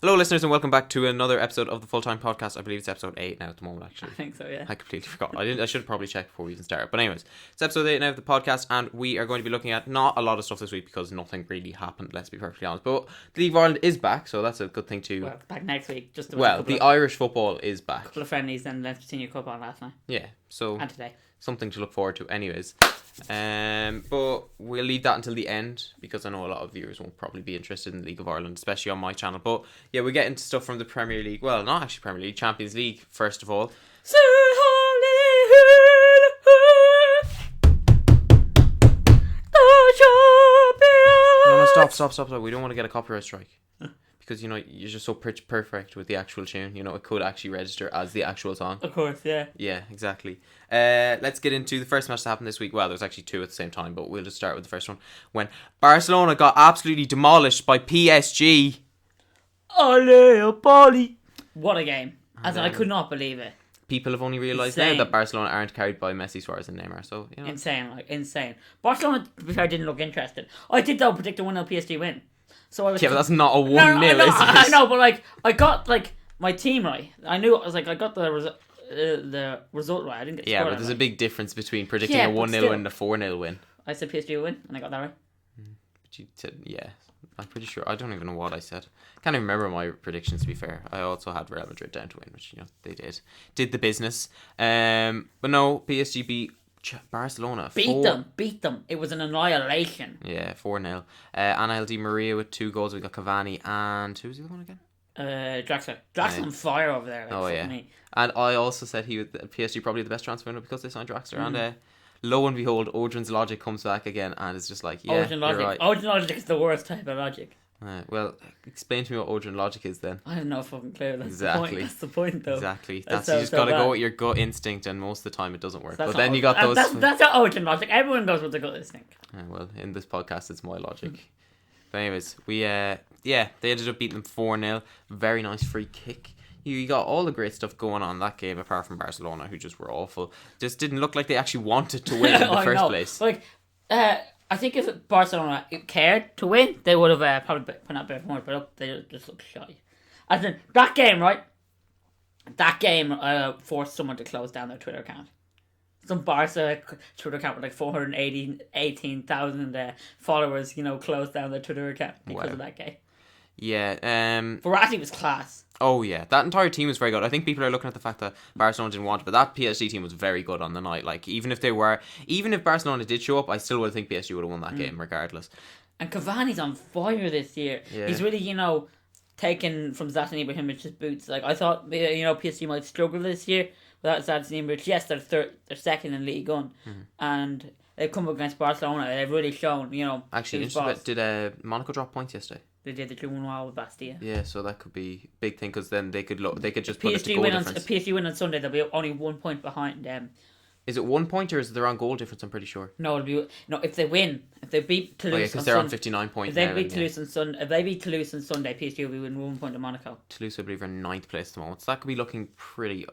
Hello, listeners, and welcome back to another episode of the FullTimePodcast. I believe it's episode 8 now at the moment, actually. I think so, yeah. I completely forgot. I should probably check before we even start. But anyways, it's episode 8 now of the podcast, and we are going to be looking at not a lot of stuff this week because nothing really happened, let's be perfectly honest. But the League of Ireland is back, so that's a good thing too. Well, back next week. The Irish football is back. A couple of friendlies and Leinster Senior Cup on last night. Yeah, so... And today. Something to look forward to anyways. But we'll leave that until the end because I know a lot of viewers won't probably be interested in the League of Ireland, especially on my channel. But yeah, we'll get into stuff from the Premier League. Well, not actually Premier League, Champions League first of all. No, stop. We don't want to get a copyright strike. Because, you know, you're just so perfect with the actual tune. You know, it could actually register as the actual song. Of course, yeah. Yeah, exactly. Let's get into the first match that happened this week. Well, there's actually two at the same time, but we'll just start with the first one. When Barcelona got absolutely demolished by PSG. Ole, Polly. What a game. I could not believe it. People have only realised now that Barcelona aren't carried by Messi, Suarez and Neymar. So, you know. Insane. Barcelona, to be fair, didn't look interested. I did, though, predict a 1-0 PSG win. So I was but that's not a 1-0, is it? I know, but I got my team right. I knew I got the result right. I didn't get the score but there's right. a big difference between predicting a 1-0 win and a 4-0 win. I said PSG will win, and I got that right. But you said, yeah, I'm pretty sure. I don't even know what I said. Can't even remember my predictions, to be fair. I also had Real Madrid down to win, which, you know, they did the business. But no, PSG beat Barcelona. Beat them. It was an annihilation. Yeah, 4-0. Angel Di Maria with 2 goals. We got Cavani and who was the other one again? Draxler. Draxler on fire over there. Me. And I also said PSG probably the best transfer window because they signed Draxler. And lo and behold, Odrin's logic comes back again, and it's just like, yeah, you're right. Odrin logic is the worst type of logic. Well, explain to me what Odrin logic is then. I have no fucking clue. That's the point, though. Exactly. You just got to go with your gut instinct, and most of the time it doesn't work. But then you got those... That's not Odrin logic. Everyone goes with the gut instinct. Well, in this podcast, it's my logic. But anyways, they ended up beating them 4-0. Very nice free kick. You got all the great stuff going on in that game, apart from Barcelona, who just were awful. Just didn't look like they actually wanted to win in the first place. I think if Barcelona cared to win, they would have probably put out better performance, but they just looked shy. As in, that game forced someone to close down their Twitter account. Some Barca Twitter account with 418,000 followers, closed down their Twitter account because of that game. Yeah. Verratti was class. Oh yeah, that entire team was very good. I think people are looking at the fact that Barcelona didn't want it, but that PSG team was very good on the night. Like, even if Barcelona did show up, I still would think PSG would have won that game regardless. And Cavani's on fire this year. Yeah. He's really, taken from Zlatan Ibrahimovic's boots. Like, I thought, PSG might struggle this year without Zlatan Ibrahimovic. Yes, they're second in League One, and they've come up against Barcelona. They've really shown, Actually, did Monaco drop points yesterday? They did the 2-1 with Bastia. Yeah, so that could be a big thing because then they could just put it to PSG goal win difference. PSG win on Sunday, they'll be only 1 point behind them. Is it 1 point or is it their own goal difference? I'm pretty sure. No, if they win, if they beat Toulouse, because they're on 59 points. If they beat Toulouse on Sunday, PSG will be win 1 point to Monaco. Toulouse, I believe, are in 9th place at the moment, so that could be looking pretty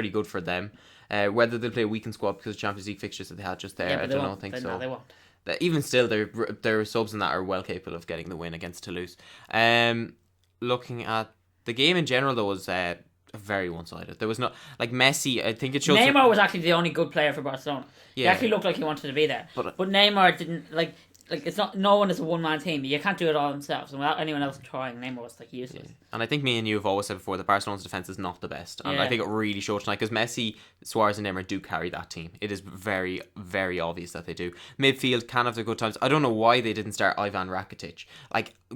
good for them. Whether they'll play a weakened squad because of Champions League fixtures that they had just there, I don't think so. No, they won't. Even still, their subs in that are well capable of getting the win against Toulouse. Looking at the game in general, though, was very one-sided. There was no Messi. I think it shows. Neymar was actually the only good player for Barcelona. Yeah. He actually looked like he wanted to be there, but Neymar didn't like. It's not. No one is a one-man team. You can't do it all themselves. And without anyone else trying, Neymar was useless. Yeah. And I think me and you have always said before that Barcelona's defense is not the best, and I think it really showed tonight because Messi, Suarez, and Neymar do carry that team. It is very, very obvious that they do. Midfield can have their good times. I don't know why they didn't start Ivan Rakitic.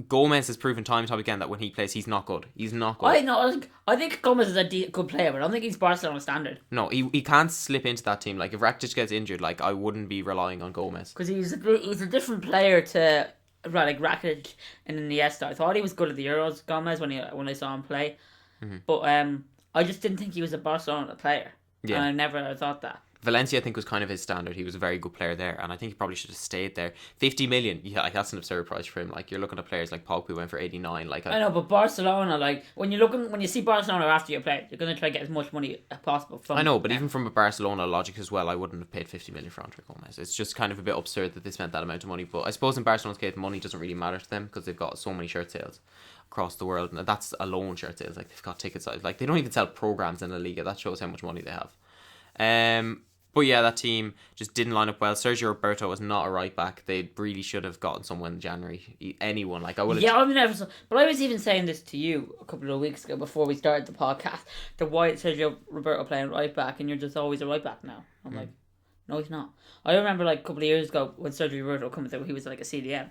Gomez has proven time and time again that when he plays, he's not good. He's not good. I think Gomez is a good player, but I don't think he's Barcelona standard. No, he can't slip into that team. If Rakitic gets injured, I wouldn't be relying on Gomez because he's a different player to Rakitic and Iniesta. I thought he was good at the Euros, Gomez, when I saw him play, but I just didn't think he was a Barcelona player. Yeah, and I never thought that. Valencia, I think, was kind of his standard. He was a very good player there, and I think he probably should have stayed there. 50 million, that's an absurd price for him. You're looking at players like Pogba who went for 89. I know, but Barcelona, when you see Barcelona after you play, you're going to try to get as much money as possible from. I know, but even from a Barcelona logic as well, I wouldn't have paid 50 million for Andre Gomez. It's just kind of a bit absurd that they spent that amount of money. But I suppose in Barcelona's case, money doesn't really matter to them because they've got so many shirt sales. across the world, and that's alone shirt sales. Like they've got tickets, like they don't even sell programs in La Liga. That shows how much money they have. But yeah, that team just didn't line up well. Sergio Roberto was not a right back. They really should have gotten someone in January. Anyone, like I would have. Yeah, I mean, but I was even saying this to you a couple of weeks ago before we started the podcast. Why is Sergio Roberto playing right back and you're just always a right back now? I'm like, no, he's not. I remember like a couple of years ago when Sergio Roberto came through, he was like a CDM.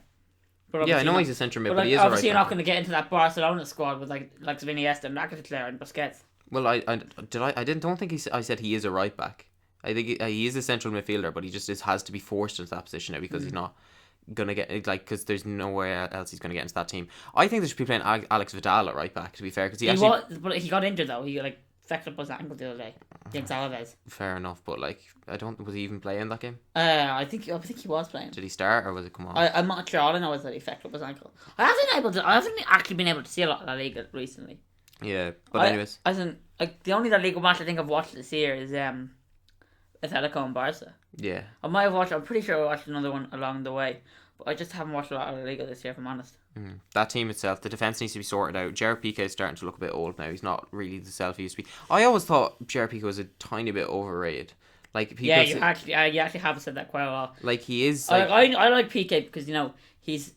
Yeah, I know he's a central mid, but he is obviously a right back. you're not going to get into that Barcelona squad with like Iniesta and Rakitic and Busquets. Well, I don't think I said he is a right back. I think he is a central midfielder, but he just has to be forced into that position now because he's not gonna get because there's nowhere else he's gonna get into that team. I think they should be playing Alex Vidal at right back, to be fair, because but he got injured though. He like fecked up his ankle the other day against Alaves. Fair enough, but like was he even playing that game? I think he was playing. Did he start or was it come on? I'm not sure. All I know is that he fecked up his ankle. I haven't actually been able to see a lot of La Liga recently. Yeah, but anyways, the only La Liga match I think I've watched this year is Atletico and Barca. Yeah. I might have watched. I'm pretty sure I watched another one along the way, but I just haven't watched a lot of La Liga this year, if I'm honest. That team itself, the defence needs to be sorted out. Gerard Piqué is starting to look a bit old now. He's not really the self he used to be. I always thought Gerard Piqué was a tiny bit overrated. Like you actually have said that quite a lot. Like he is. Like, I like Piqué because he's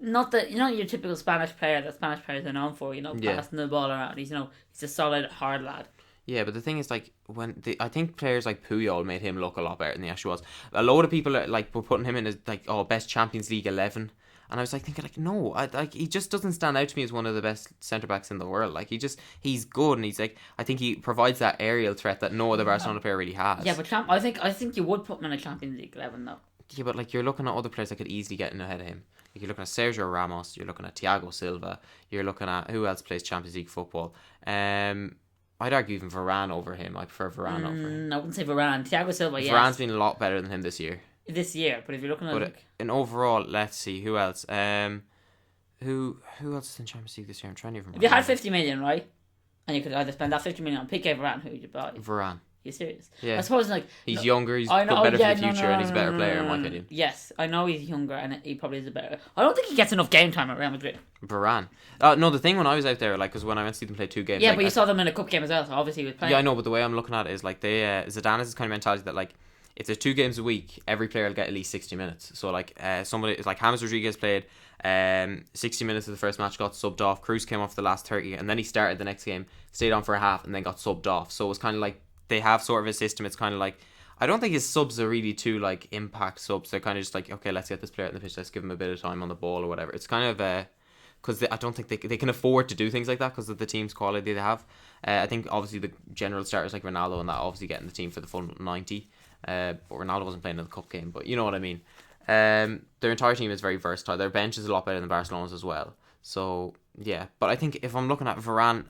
not your typical Spanish player that Spanish players are known for. Passing the ball around. He's he's a solid hard lad. Yeah, but the thing is, like, I think players like Puyol made him look a lot better than he actually was. A load of people were putting him in as best Champions League 11, and I was thinking no, he just doesn't stand out to me as one of the best centre backs in the world. Like he's good, and he's I think he provides that aerial threat that no other Barcelona player really has. Yeah, but I think you would put him in a Champions League 11 though. Yeah, but you're looking at other players that could easily get in ahead of him. Like you're looking at Sergio Ramos, you're looking at Thiago Silva, you're looking at who else plays Champions League football. I'd argue even Varane over him. I prefer Varane over him. I wouldn't say Varane. Thiago Silva, yes. Varane's been a lot better than him this year. But if you're looking at in overall, let's see who else. Who else is in Champions League this year? I'm trying to remember. If you had 50 million, right, and you could either spend that 50 million on Piqué, Varane, who would you buy? Varane. You serious? Yeah. I suppose he's younger. He's better for the future, and he's a better player in my opinion. Yes, I know he's younger, and he probably is a better. I don't think he gets enough game time at Real Madrid. Varane. No, the thing when I was out there, because when I went to see them play 2 games. Yeah, but you saw them in a cup game as well, so obviously he was playing. Yeah, I know, but the way I'm looking at it is they Zidane has this kind of mentality that if there's 2 games a week, every player will get at least 60 minutes. So somebody like James Rodriguez played 60 minutes of the first match, got subbed off. Cruz came off the last 30, and then he started the next game, stayed on for a half, and then got subbed off. So it was kind of they have sort of a system. It's kind of I don't think his subs are really too impact subs. They're kind of just okay, let's get this player on the pitch, let's give him a bit of time on the ball or whatever. It's kind of because I don't think they can afford to do things like that because of the team's quality they have. I think obviously the general starters like Ronaldo and that obviously getting the team for the full 90. But Ronaldo wasn't playing in the cup game, but you know what I mean. Their entire team is very versatile. Their bench is a lot better than Barcelona's as well. So yeah, but I think if I'm looking at Varane,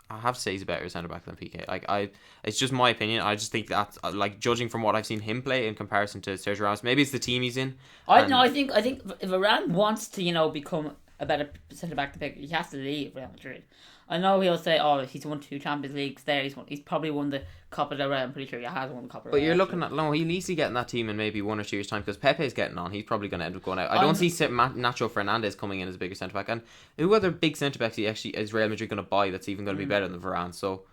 I have to say he's a better centre back than Piqué. It's just my opinion. I just think that judging from what I've seen him play in comparison to Sergio Ramos, maybe it's the team he's in. I think if Varane wants to become a better centre back than Piqué, he has to leave Real Madrid. I know he'll say, he's won 2 Champions Leagues there. He's probably won the Copa del Rey. I'm pretty sure he has won the Copa del Rey. But you're looking at he needs to get in that team in maybe 1 or 2 years' time because Pepe's getting on. He's probably going to end up going out. I don't see Nacho Fernandez coming in as a bigger centre back. And who other big centre backs is Real Madrid going to buy that's even going to be better than Varane? So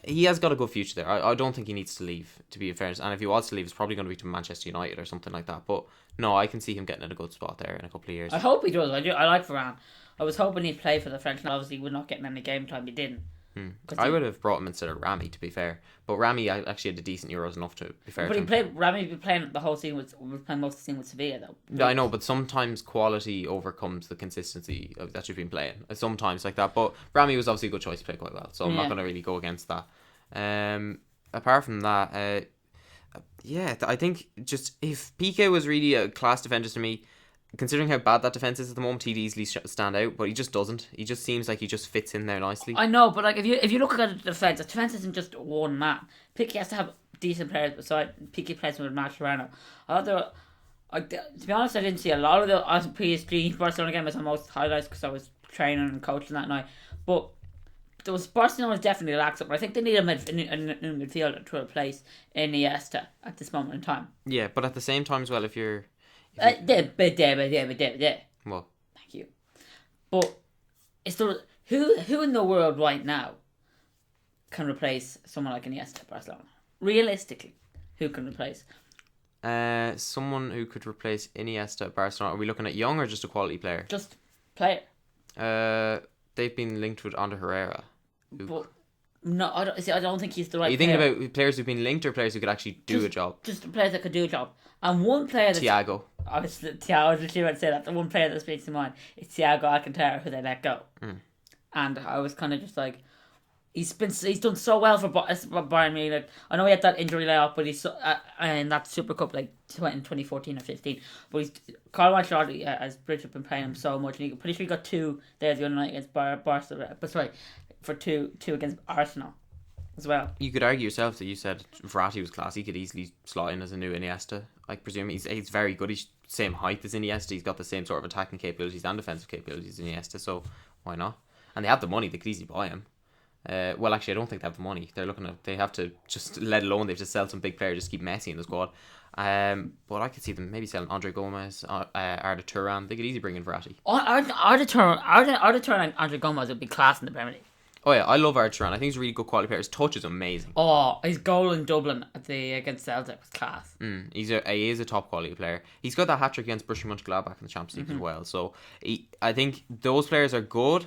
he has got a good future there. I don't think he needs to leave, to be fair. And if he was to leave, it's probably going to be to Manchester United or something like that. But no, I can see him getting in a good spot there in a couple of years. I hope he does. I like Varane. I was hoping he'd play for the French, and obviously we're not getting any game time. He didn't. I would have brought him instead of Rami, to be fair. But Rami actually had a decent Euros enough to be fair. But Rami was playing the whole season was playing most of the season with Sevilla though. Yeah, I know, but sometimes quality overcomes the consistency that you've been playing. Sometimes like that. But Rami was obviously a good choice to play quite well, so I'm not going to really go against that. Apart from that, I think just if Piqué was really a class defender to me, considering how bad that defence is at the moment, he'd easily stand out, but he just doesn't. He just seems like he just fits in there nicely. I know, but if you look at the defence isn't just one man. Piqué has to have decent players beside. Piqué plays with Mascherano. To be honest, I didn't see a lot of the PSG Barcelona game. I saw most highlights because I was training and coaching that night. But Barcelona definitely lacks it. But I think they need a new midfielder to replace Iniesta at this moment in time. Yeah, but at the same time as well, if you're... Well, Thank you. But Is there who in the world right now can replace someone like Iniesta at Barcelona? Realistically, who can replace? Someone who could replace Iniesta at Barcelona. Are we looking at young or just a quality player? Just player. They've been linked with Ander Herrera. But no, I don't think he's the right. Are you thinking about players who've been linked or players who could actually do a job? Just players that could do a job. And one player that's... Thiago. I was literally about to say that. The one player that speaks to mind is Thiago Alcantara, who they let go. And I was kind of just like, he's done so well for Bayern Munich. Like, I know he had that injury layoff, but he's in that Super Cup like in 2014 or 15. But Carlo Ancelotti has been paying him so much, and pretty sure he got 2 there the other night against Barcelona. But sorry, for two against Arsenal as well. You could argue yourself that you said Verratti was class. He could easily slot in as a new Iniesta. I presume he's very good. He's same height as Iniesta. He's got the same sort of attacking capabilities and defensive capabilities as Iniesta. So why not? And they have the money. They could easily buy him. Well, actually, I don't think they have the money. They have to just, let alone, they have to sell some big players just to keep Messi in the squad. But I could see them maybe selling Andre Gomez, Arda Turan. They could easily bring in Verratti. Arda Turan and Andre Gomez would be class in the Premier League. Oh yeah, I love Arda Turan. I think he's a really good quality player. His touch is amazing. Oh, his goal in Dublin against Celtic was class. He is a top quality player. He's got that hat-trick against Borussia Mönchengladbach in the Champions League as well. So I think those players are good.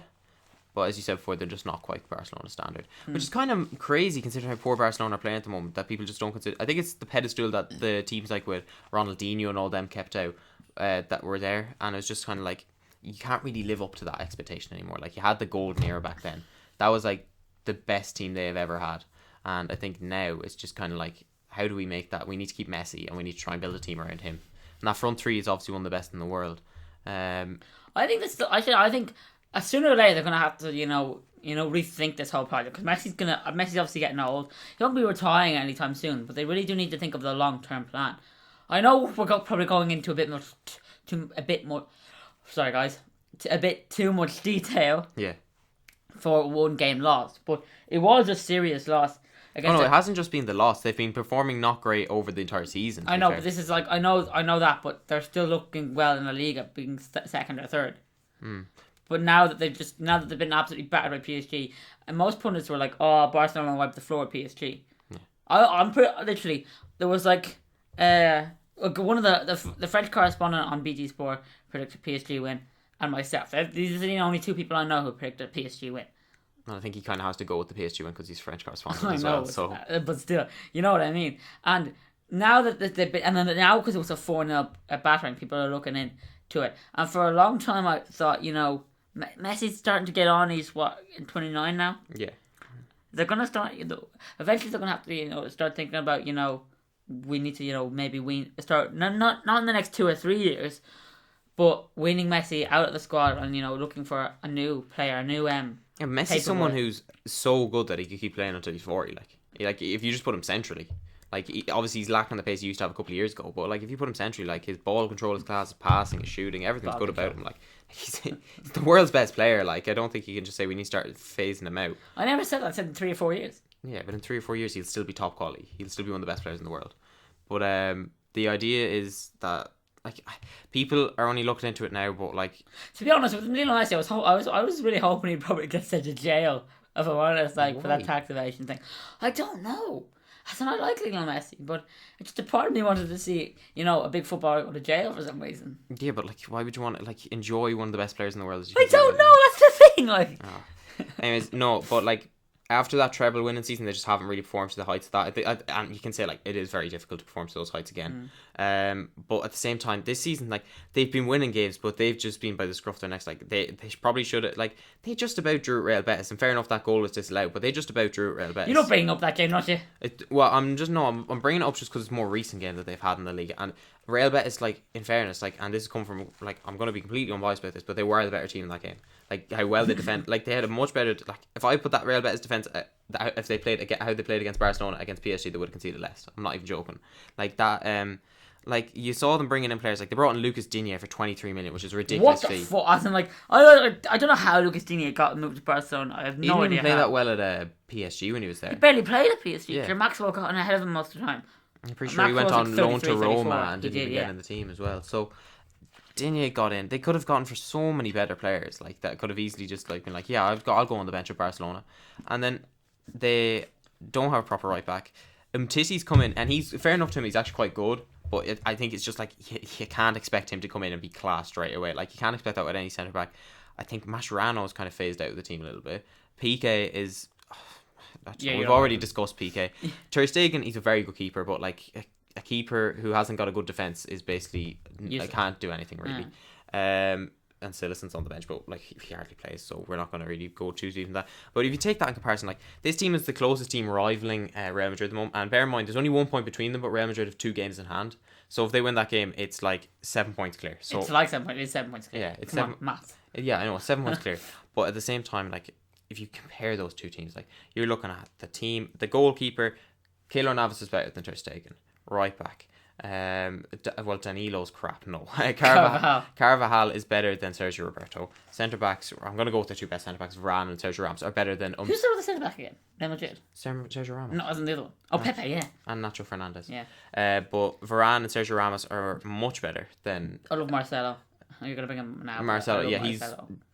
But as you said before, they're just not quite Barcelona standard. Which is kind of crazy considering how poor Barcelona are playing at the moment, that people just don't consider. I think it's the pedestal that the teams like with Ronaldinho and all them kept out that were there. And it's just kind of like, you can't really live up to that expectation anymore. Like, you had the golden era back then. That was like the best team they have ever had. And I think now it's just kind of like, how do we make that? We need to keep Messi and we need to try and build a team around him. And that front three is obviously one of the best in the world. I think sooner or later they're gonna have to, rethink this whole project, because Messi's obviously getting old. He won't be retiring anytime soon, but they really do need to think of the long-term plan. I know we're probably going into a bit too much detail. Yeah. For one game loss, but it was a serious loss. It hasn't just been the loss. They've been performing not great over the entire season. I know, but this is like, I know that, but they're still looking well in the league at being second or third. But now that they've been absolutely battered by PSG, and most pundits were like, "Oh, Barcelona wiped the floor with PSG." Yeah. I'm literally, there was like, one of the French correspondent on BT Sport predicted PSG win, and myself. These are the only 2 people I know who predicted PSG win. And I think he kind of has to go with the PSG win because he's French correspondent as well. So, but still, you know what I mean. And now that they've been, and then now because it was a 4-0 battering, people are looking into it. And for a long time, I thought, Messi's starting to get on. He's in 29 now. Yeah. They're gonna start. Eventually they're gonna have to start thinking about we need to maybe start not in the next 2 or 3 years, but weaning Messi out of the squad and looking for a new player, a new Messi's someone who's so good that he could keep playing until he's 40. Like if you just put him centrally. Obviously he's lacking the pace he used to have a couple of years ago, but if you put him centrally, his ball control, his class, his passing, his shooting, everything's good about him. He's the world's best player. I don't think you can just say we need to start phasing him out. I never said that. I said in 3 or 4 years. Yeah, but in 3 or 4 years he'll still be top quality. He'll still be one of the best players in the world. But the idea is that people are only looking into it now. But to be honest, with Lionel Messi, I was really hoping he'd probably get sent to jail, if I'm honest, for that tax evasion thing. I don't know. I don't like Lionel Messi, but it's just a part of me wanted to see, a big footballer go to jail for some reason. Yeah, but why would you want to enjoy one of the best players in the world? I don't know. That's the thing. Anyways, no, but after that treble winning season, they just haven't really performed to the heights of that. And you can say it is very difficult to perform to those heights again. But at the same time, this season, they've been winning games, but they've just been by the scruff of their necks. They probably should have, they just about drew Real Betis. And fair enough, that goal was disallowed, but they just about drew Real Betis. You're not bringing up that game, not you? I'm bringing it up just because it's a more recent game that they've had in the league. And Real Betis, in fairness, and this has come from, I'm going to be completely unbiased about this, but they were the better team in that game. How well they defend. They had a much better, if I put that Real Betis defence, if they played, how they played against Barcelona, against PSG, they would have conceded less. I'm not even joking. You saw them bringing in players, they brought in Lucas Digne for 23 million, which is a ridiculous fee. What the fuck? I don't know how Lucas Digne got moved to Barcelona. I have no idea. He didn't even play that well at PSG when he was there. He barely played at PSG. Yeah. Maxwell got ahead of him most of the time. I'm pretty sure he went on loan to Roma and didn't even get in the team as well. So Digne got in. They could have gone for so many better players. Like that could have easily just like been like, yeah, I'll go on the bench at Barcelona, and then they don't have a proper right back. Umtiti's come in, and he's fair enough to him. He's actually quite good, but I think it's just like you can't expect him to come in and be class straight away. Like you can't expect that with any centre back. I think Mascherano is kind of phased out of the team a little bit. Piqué is. We've already discussed Piqué. Ter Stegen, he's a very good keeper, but like a keeper who hasn't got a good defence is basically can't do anything really. And Silison's on the bench, but like he hardly plays, so we're not going to really go too deep in that. But if you take that in comparison, like this team is the closest team rivaling Real Madrid at the moment, and bear in mind there's only 1 point between them, but Real Madrid have 2 games in hand. So if they win that game, it's like 7 points clear. So it's like 7 points. It's 7 points clear. Yeah, it's Come on, maths. Yeah, I know, 7 points clear. But at the same time, like if you compare those two teams, like you're looking at the team, the goalkeeper, Keylor Navas is better than Ter Stegen. Right back. Danilo's crap. No, Carvajal is better than Sergio Roberto. Centre backs, I'm going to go with the 2 best centre backs. Varane and Sergio Ramos are better than. Who's the other centre back again? Real Madrid. Sergio Ramos. No, wasn't the other one. Oh, Pepe, yeah. And Nacho Fernandez. Yeah. But Varane and Sergio Ramos are much better than. I love Marcelo. You're going to bring him now. Marcelo, yeah, he's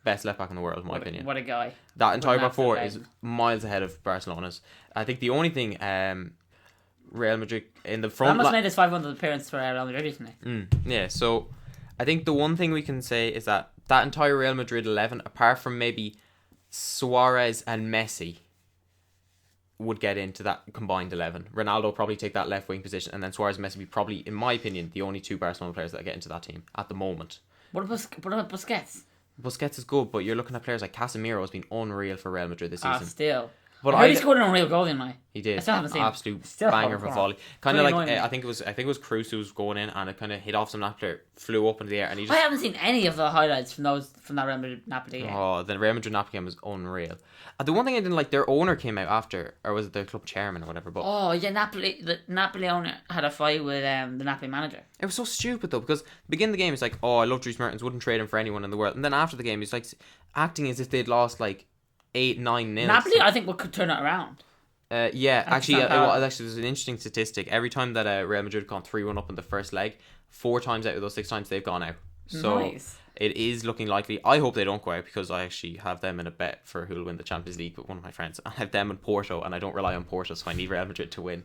best left back in the world, in my opinion. What a guy. That entire back four is miles ahead of Barcelona's. I think the only thing. Real Madrid in the front. Ramos made his 500th appearance for Real Madrid recently. Yeah, so I think the one thing we can say is that entire Real Madrid 11, apart from maybe Suarez and Messi, would get into that combined 11. Ronaldo probably take that left wing position, and then Suarez and Messi be probably, in my opinion, the only 2 Barcelona players that get into that team at the moment. What about Busquets? Busquets is good, but you're looking at players like Casemiro has been unreal for Real Madrid this season. Still. But I heard he scored an unreal goal, didn't I? He did. I still haven't seen absolute banger of a volley. Kind of like I think it was Cruz who was going in, and it kind of hit off some Napoli, flew up into the air, and he just. I haven't seen any of the highlights from that Real Madrid Napoli game. Oh, the Real Madrid Napoli game was unreal. The one thing I didn't like, their owner came out after, or was it their club chairman or whatever? But the Napoli owner had a fight with the Napoli manager. It was so stupid though, because beginning of the game it's like, I love Dries Mertens, wouldn't trade him for anyone in the world, and then after the game he's like acting as if they'd lost like 8-9-0. Napoli, I think, could turn it around. Actually, there's an interesting statistic. Every time that Real Madrid have gone 3-1 up in the first leg, 4 times out of those 6 times they've gone out. So nice. It is looking likely. I hope they don't go out, because I actually have them in a bet for who'll win the Champions League with one of my friends. I have them in Porto, and I don't rely on Porto, so I need Real Madrid to win.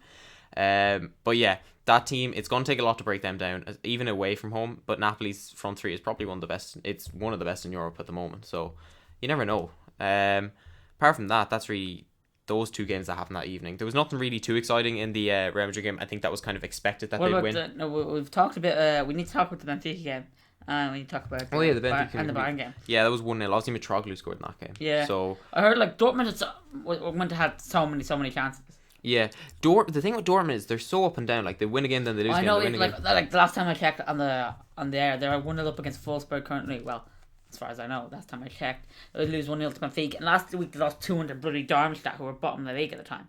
But yeah, that team, it's going to take a lot to break them down, even away from home. But Napoli's front 3 is probably one of the best. It's one of the best in Europe at the moment, so you never know. Apart from that, that's really those 2 games that happened that evening. There was nothing really too exciting in the Real Madrid game. I think that was kind of expected that they'd win. We've talked a bit. We need to talk about the Benfica game. We need to talk about the Benfica and the Bayern game. Yeah, that was 1-0. Obviously, Mitroglou scored in that game. Yeah. So I heard like Dortmund were meant to have so many chances. Yeah, the thing with Dortmund is they're so up and down. Like they win a game, then they lose. I know. Like the last time I checked on the air, they're 1-0 up against Wolfsburg currently. Well, as far as I know, last time I checked, they lose 1-0 to Benfica. And last week they lost 200 bloody Darmstadt, who were bottom of the league at the time.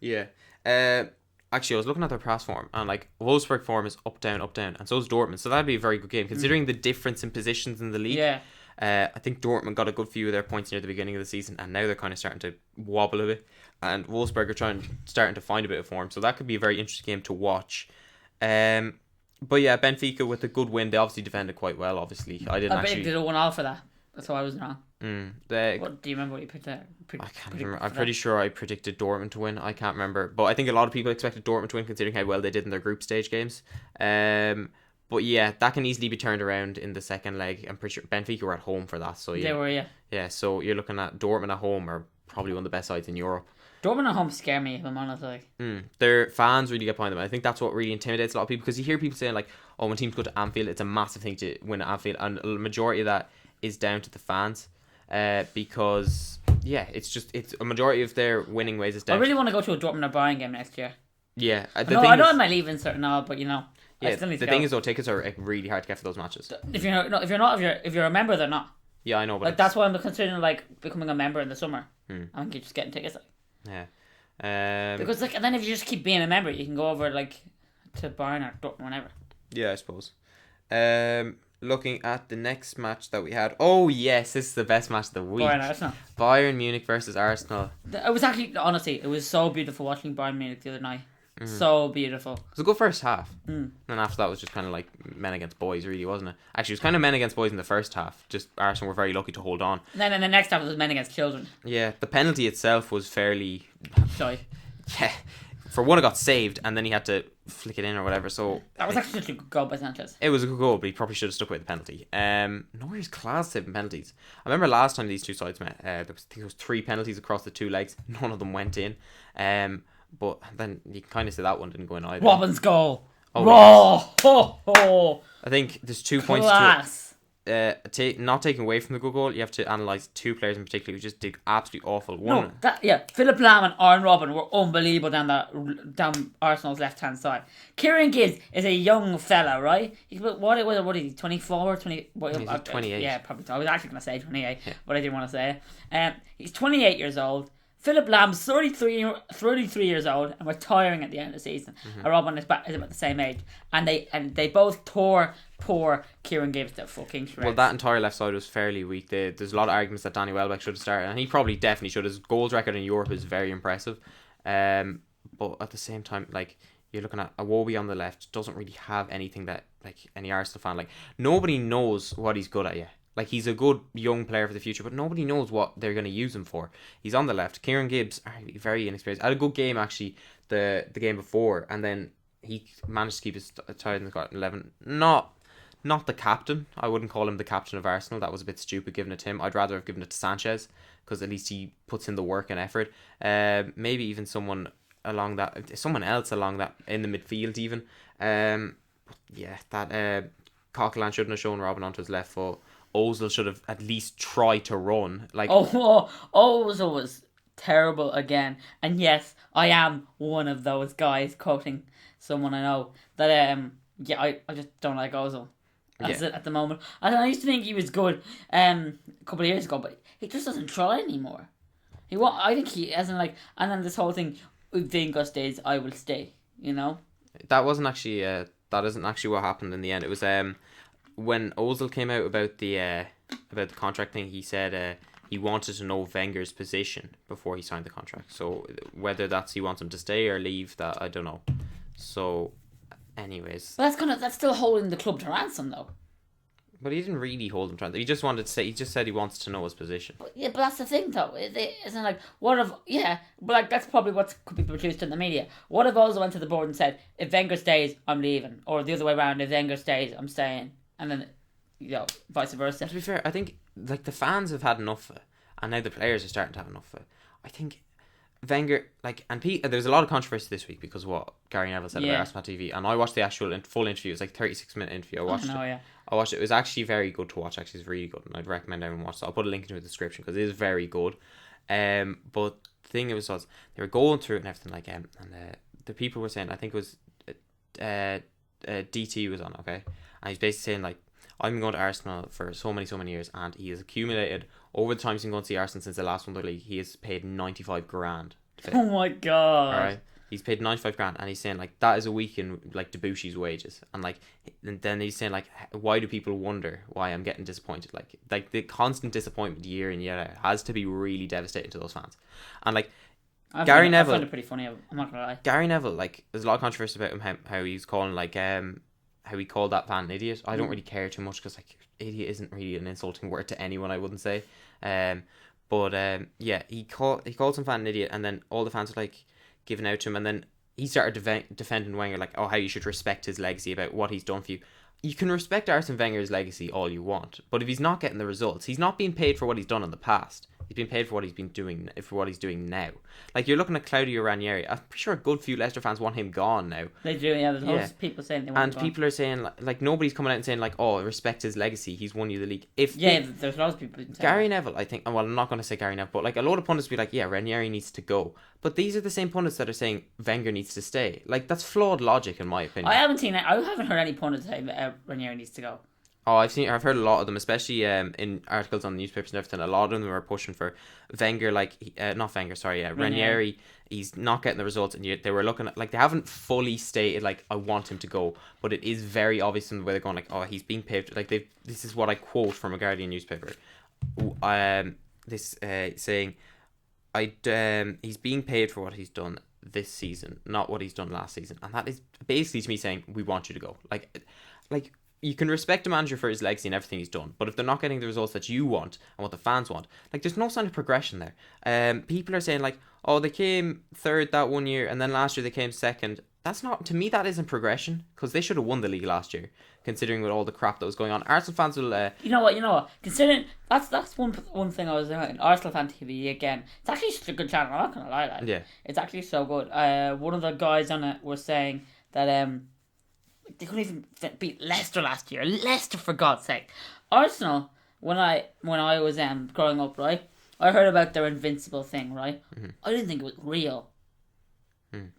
Yeah. Actually, I was looking at their past form, and like Wolfsburg form is up down, and so is Dortmund. So that'd be a very good game, considering the difference in positions in the league. Yeah. I think Dortmund got a good few of their points near the beginning of the season, and now they're kind of starting to wobble a bit. And Wolfsburg are starting to find a bit of form, so that could be a very interesting game to watch. But yeah, Benfica with a good win. They obviously defended quite well. Obviously, I predicted a 1-1 for that. That's why I was wrong. What do you remember what you picked there? I can't remember. I'm pretty sure I predicted Dortmund to win. I can't remember, but I think a lot of people expected Dortmund to win, considering how well they did in their group stage games. But yeah, that can easily be turned around in the second leg. I'm pretty sure Benfica were at home for that. So yeah, they were. Yeah, so you're looking at Dortmund at home are probably one of the best sides in Europe. Dortmund at home scare me, if I'm honest. Their fans really get behind them. I think that's what really intimidates a lot of people, because you hear people saying like, "Oh, when teams go to Anfield, it's a massive thing to win at Anfield," and a majority of that is down to the fans, because it's a majority of their winning ways is down. I really want to go to a Dortmund or Bayern game next year. Yeah, I know I might leave insert now, but you know. Yeah, the thing is though, tickets are really hard to get for those matches. If you're a member, they're not. Yeah, I know, but like that's why I'm considering like becoming a member in the summer. I think you're just getting tickets. Yeah. Because like, and then if you just keep being a member, you can go over like to Bayern or Dortmund, whenever. Yeah, I suppose. Looking at the next match that we had. Oh yes, this is the best match of the week. Bayern Munich versus Arsenal. It was actually, honestly, it was so beautiful watching Bayern Munich the other night. So beautiful. It was a good first half. And after that was just kind of like men against boys, really, wasn't it? Actually, it was kind of men against boys in the first half. Just Arsenal were very lucky to hold on. And then in the next half it was men against children. Yeah, the penalty itself was fairly... Shy. Yeah. For one, it got saved, and then he had to flick it in or whatever. So that was actually such a good goal by Sanchez. It was a good goal, but he probably should have stuck with the penalty. Norway's class saving penalties. I remember last time these two sides met, there was 3 penalties across the 2 legs. None of them went in. But then you can kind of say that one didn't go in either. Robin's goal. Oh, I think there's 2 points to it. Not taking away from the good goal, you have to analyse 2 players in particular who just did absolutely awful. Philip Lahm and Aaron Robin were unbelievable down Arsenal's left hand side. Kieran Gibbs is a young fella, right? What is he? 24, 20? He's 28. Yeah, probably. I was actually going to say 28, but I didn't want to say it. He's 28 years old. Philip Lamb's 33 years old and retiring at the end of the season. Robin is about the same age, and they both tore poor Kieran Gibbs to fucking shreds. Well, that entire left side was fairly weak. There's a lot of arguments that Danny Welbeck should have started, and he probably definitely should. His goals record in Europe is very impressive, but at the same time, like, you're looking at Iwobi on the left, doesn't really have anything that, like, any Arsenal fan, like, nobody knows what he's good at yet. Like, he's a good young player for the future, but nobody knows what they're going to use him for. He's on the left. Kieran Gibbs, very inexperienced. Had a good game, actually, the game before, and then he managed to keep his tie in the 11. Not the captain. I wouldn't call him the captain of Arsenal. That was a bit stupid giving it to him. I'd rather have given it to Sanchez, because at least he puts in the work and effort. Maybe even someone else along that in the midfield even. Coquelin shouldn't have shown Robin onto his left foot. Ozil should have at least tried to run. Ozil was terrible again. And yes, I am one of those guys, quoting someone I know, that I just don't like Ozil at the moment. And I used to think he was good a couple of years ago, but he just doesn't try anymore. I think he hasn't, like, and then this whole thing, if Wenger stays, I will stay, you know? That wasn't actually that isn't actually what happened in the end. It was when Ozil came out about the contract thing, he said he wanted to know Wenger's position before he signed the contract. So whether that's he wants him to stay or leave, that I don't know. So, anyways, but that's still holding the club to ransom, though. But he didn't really hold him to ransom. He just wanted to say. He just said he wants to know his position. But that's the thing, though. Isn't like but like that's probably what could be produced in the media. What if Ozil went to the board and said, if Wenger stays, I'm leaving, or the other way around, if Wenger stays, I'm staying. And then, vice versa. To be fair, I think, like, the fans have had enough of it, and now the players are starting to have enough of it. I think Wenger, like, and there's a lot of controversy this week because of what Gary Neville said about Arsenal TV, and I watched the actual full interview. It was like 36-minute interview. I watched it. It was actually very good to watch. Actually, it's really good, and I'd recommend everyone watch it. I'll put a link into the description because it is very good. But the thing was they were going through it and everything, like, and the people were saying, I think it was DT was on, okay? And he's basically saying, like, I've been going to Arsenal for so many years, and he has accumulated, over the time he's been going to see Arsenal since the last one of the league, he has paid 95 grand. Oh my god. Alright? He's paid 95 grand, and he's saying, like, that is a week in, like, Debussy's wages. And, like, and then he's saying, like, why do people wonder why I'm getting disappointed? Like the constant disappointment year in, year out has to be really devastating to those fans. And, like, Gary Neville, I find it pretty funny, I'm not gonna lie. Gary Neville, like, there's a lot of controversy about him, how he's calling, like, how he called that fan an idiot. I don't really care too much because, like, idiot isn't really an insulting word to anyone, I wouldn't say. He called some fan an idiot, and then all the fans were, like, giving out to him, and then he started defending Wenger, like, how you should respect his legacy, about what he's done for you. You can respect Arsene Wenger's legacy all you want, but if he's not getting the results, he's not being paid for what he's done in the past. He's been paid for what he's been doing, for what he's doing now. Like, you're looking at Claudio Ranieri. I'm pretty sure a good few Leicester fans want him gone now. They do, yeah. There's lots of people saying they want him gone. And people are saying, like, nobody's coming out and saying, like, oh, respect his legacy. He's won you the league. There's lots of people saying Gary Neville, I think, well, I'm not going to say Gary Neville, but, like, a lot of pundits be like, yeah, Ranieri needs to go. But these are the same pundits that are saying Wenger needs to stay. Like, that's flawed logic, in my opinion. I haven't heard any pundits say Ranieri needs to go. Oh, I've heard a lot of them, especially in articles on the newspapers and everything. A lot of them are pushing for Wenger, Ranieri. He's not getting the results, and they were looking at, like, they haven't fully stated, like, I want him to go, but it is very obvious in the way they're going, like, oh, he's being paid. Like, this is what I quote from a Guardian newspaper. Saying, he's being paid for what he's done. this season, not what he's done last season. And that is basically to me saying, we want you to go. Like you can respect a manager for his legacy and everything he's done, but if they're not getting the results that you want and what the fans want, like there's no sign of progression there. People are saying like, oh, they came third that one year and then last year they came second. That's not, to me, that isn't progression, because they should have won the league last year, considering with all the crap that was going on. Arsenal fans will... You know what? Considering, that's one thing I was doing. Arsenal Fan TV, again, it's actually such a good channel, I'm not going to lie. Like, yeah. It's actually so good. One of the guys on it was saying that they couldn't even beat Leicester last year. Leicester, for God's sake. Arsenal, when I was growing up, right, I heard about their invincible thing, right? Mm-hmm. I didn't think it was real.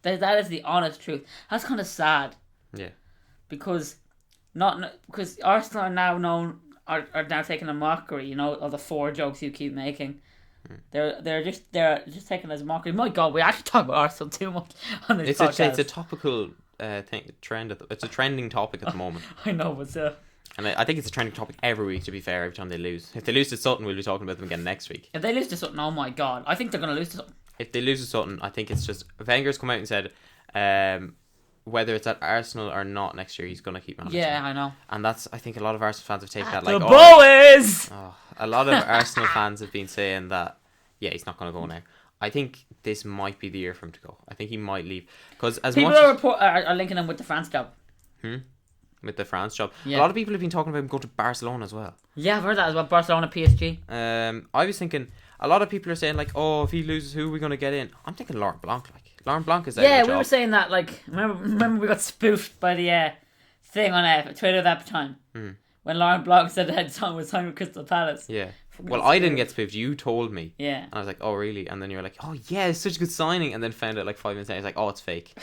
That is the honest truth. That's kind of sad. Yeah. Because Arsenal are now taking a mockery, you know, of the 4 jokes you keep making. They're just taking it as a mockery. My God, we actually talk about Arsenal too much on this podcast. It's a topical trend. It's a trending topic at the moment. I know, but still. And I think it's a trending topic every week, to be fair, every time they lose. If they lose to Sutton, we'll be talking about them again next week. If they lose to Sutton, oh my God. I think they're going to lose to Sutton. If they lose to Sutton, I think it's just... Wenger's come out and said whether it's at Arsenal or not next year, he's going to keep managing. Yeah, I know. And that's... I think a lot of Arsenal fans have taken that the like... boys! A lot of Arsenal fans have been saying that, yeah, he's not going to go now. I think this might be the year for him to go. I think he might leave. Because as people much... are linking him with the France job. With the France job. Yeah. A lot of people have been talking about him going to Barcelona as well. Yeah, I've heard that as well. Barcelona, PSG. I was thinking, a lot of people are saying like, oh, if he loses, who are we going to get in? I'm thinking Laurent Blanc. Like Laurent Blanc is out of the job. We were saying that. Like, remember we got spoofed by the thing on Twitter at that time when Laurent Blanc said that Son was signed with Crystal Palace. Yeah. Well, I didn't get spoofed. You told me. Yeah. And I was like, oh, really? And then you were like, oh, yeah, it's such a good signing. And then found out like 5 minutes later, I was like, oh, it's fake.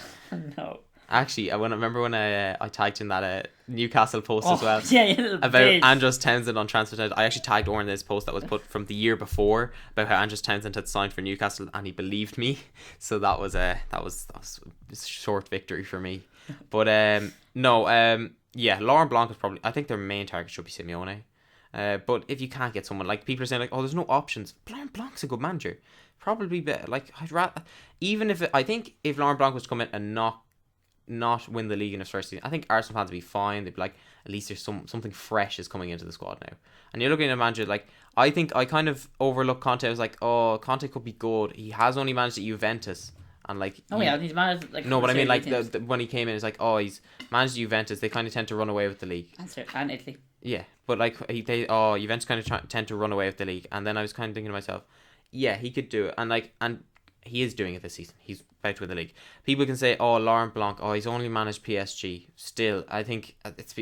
No. Actually, I remember when I tagged in that Newcastle post as well. Yeah, about Andros Townsend on Transfer Townsend. I actually tagged Oren in this post that was put from the year before about how Andros Townsend had signed for Newcastle, and he believed me. So that was a short victory for me. But yeah, Laurent Blanc is probably. I think their main target should be Simeone. But if you can't get someone, like people are saying like, oh, there's no options. Laurent Blanc's a good manager. Probably better. Like I'd rather, even if I think if Laurent Blanc was to come in and not win the league in his first season, I think Arsenal fans would be fine. They'd be like, at least there's something fresh is coming into the squad now. And you're looking at a manager like, I think I kind of overlooked Conte. I was like, oh, Conte could be good. He has only managed at Juventus, and like, he's managed like. No, but I mean like when he came in, it's like, oh, he's managed at Juventus. They kind of tend to run away with the league. And Italy. Yeah, but like Juventus kind of tend to run away with the league, and then I was kind of thinking to myself, yeah, he could do it, and he is doing it this season. He's about to win the league. People can say, oh, Laurent Blanc, oh, he's only managed PSG. Still, I think it's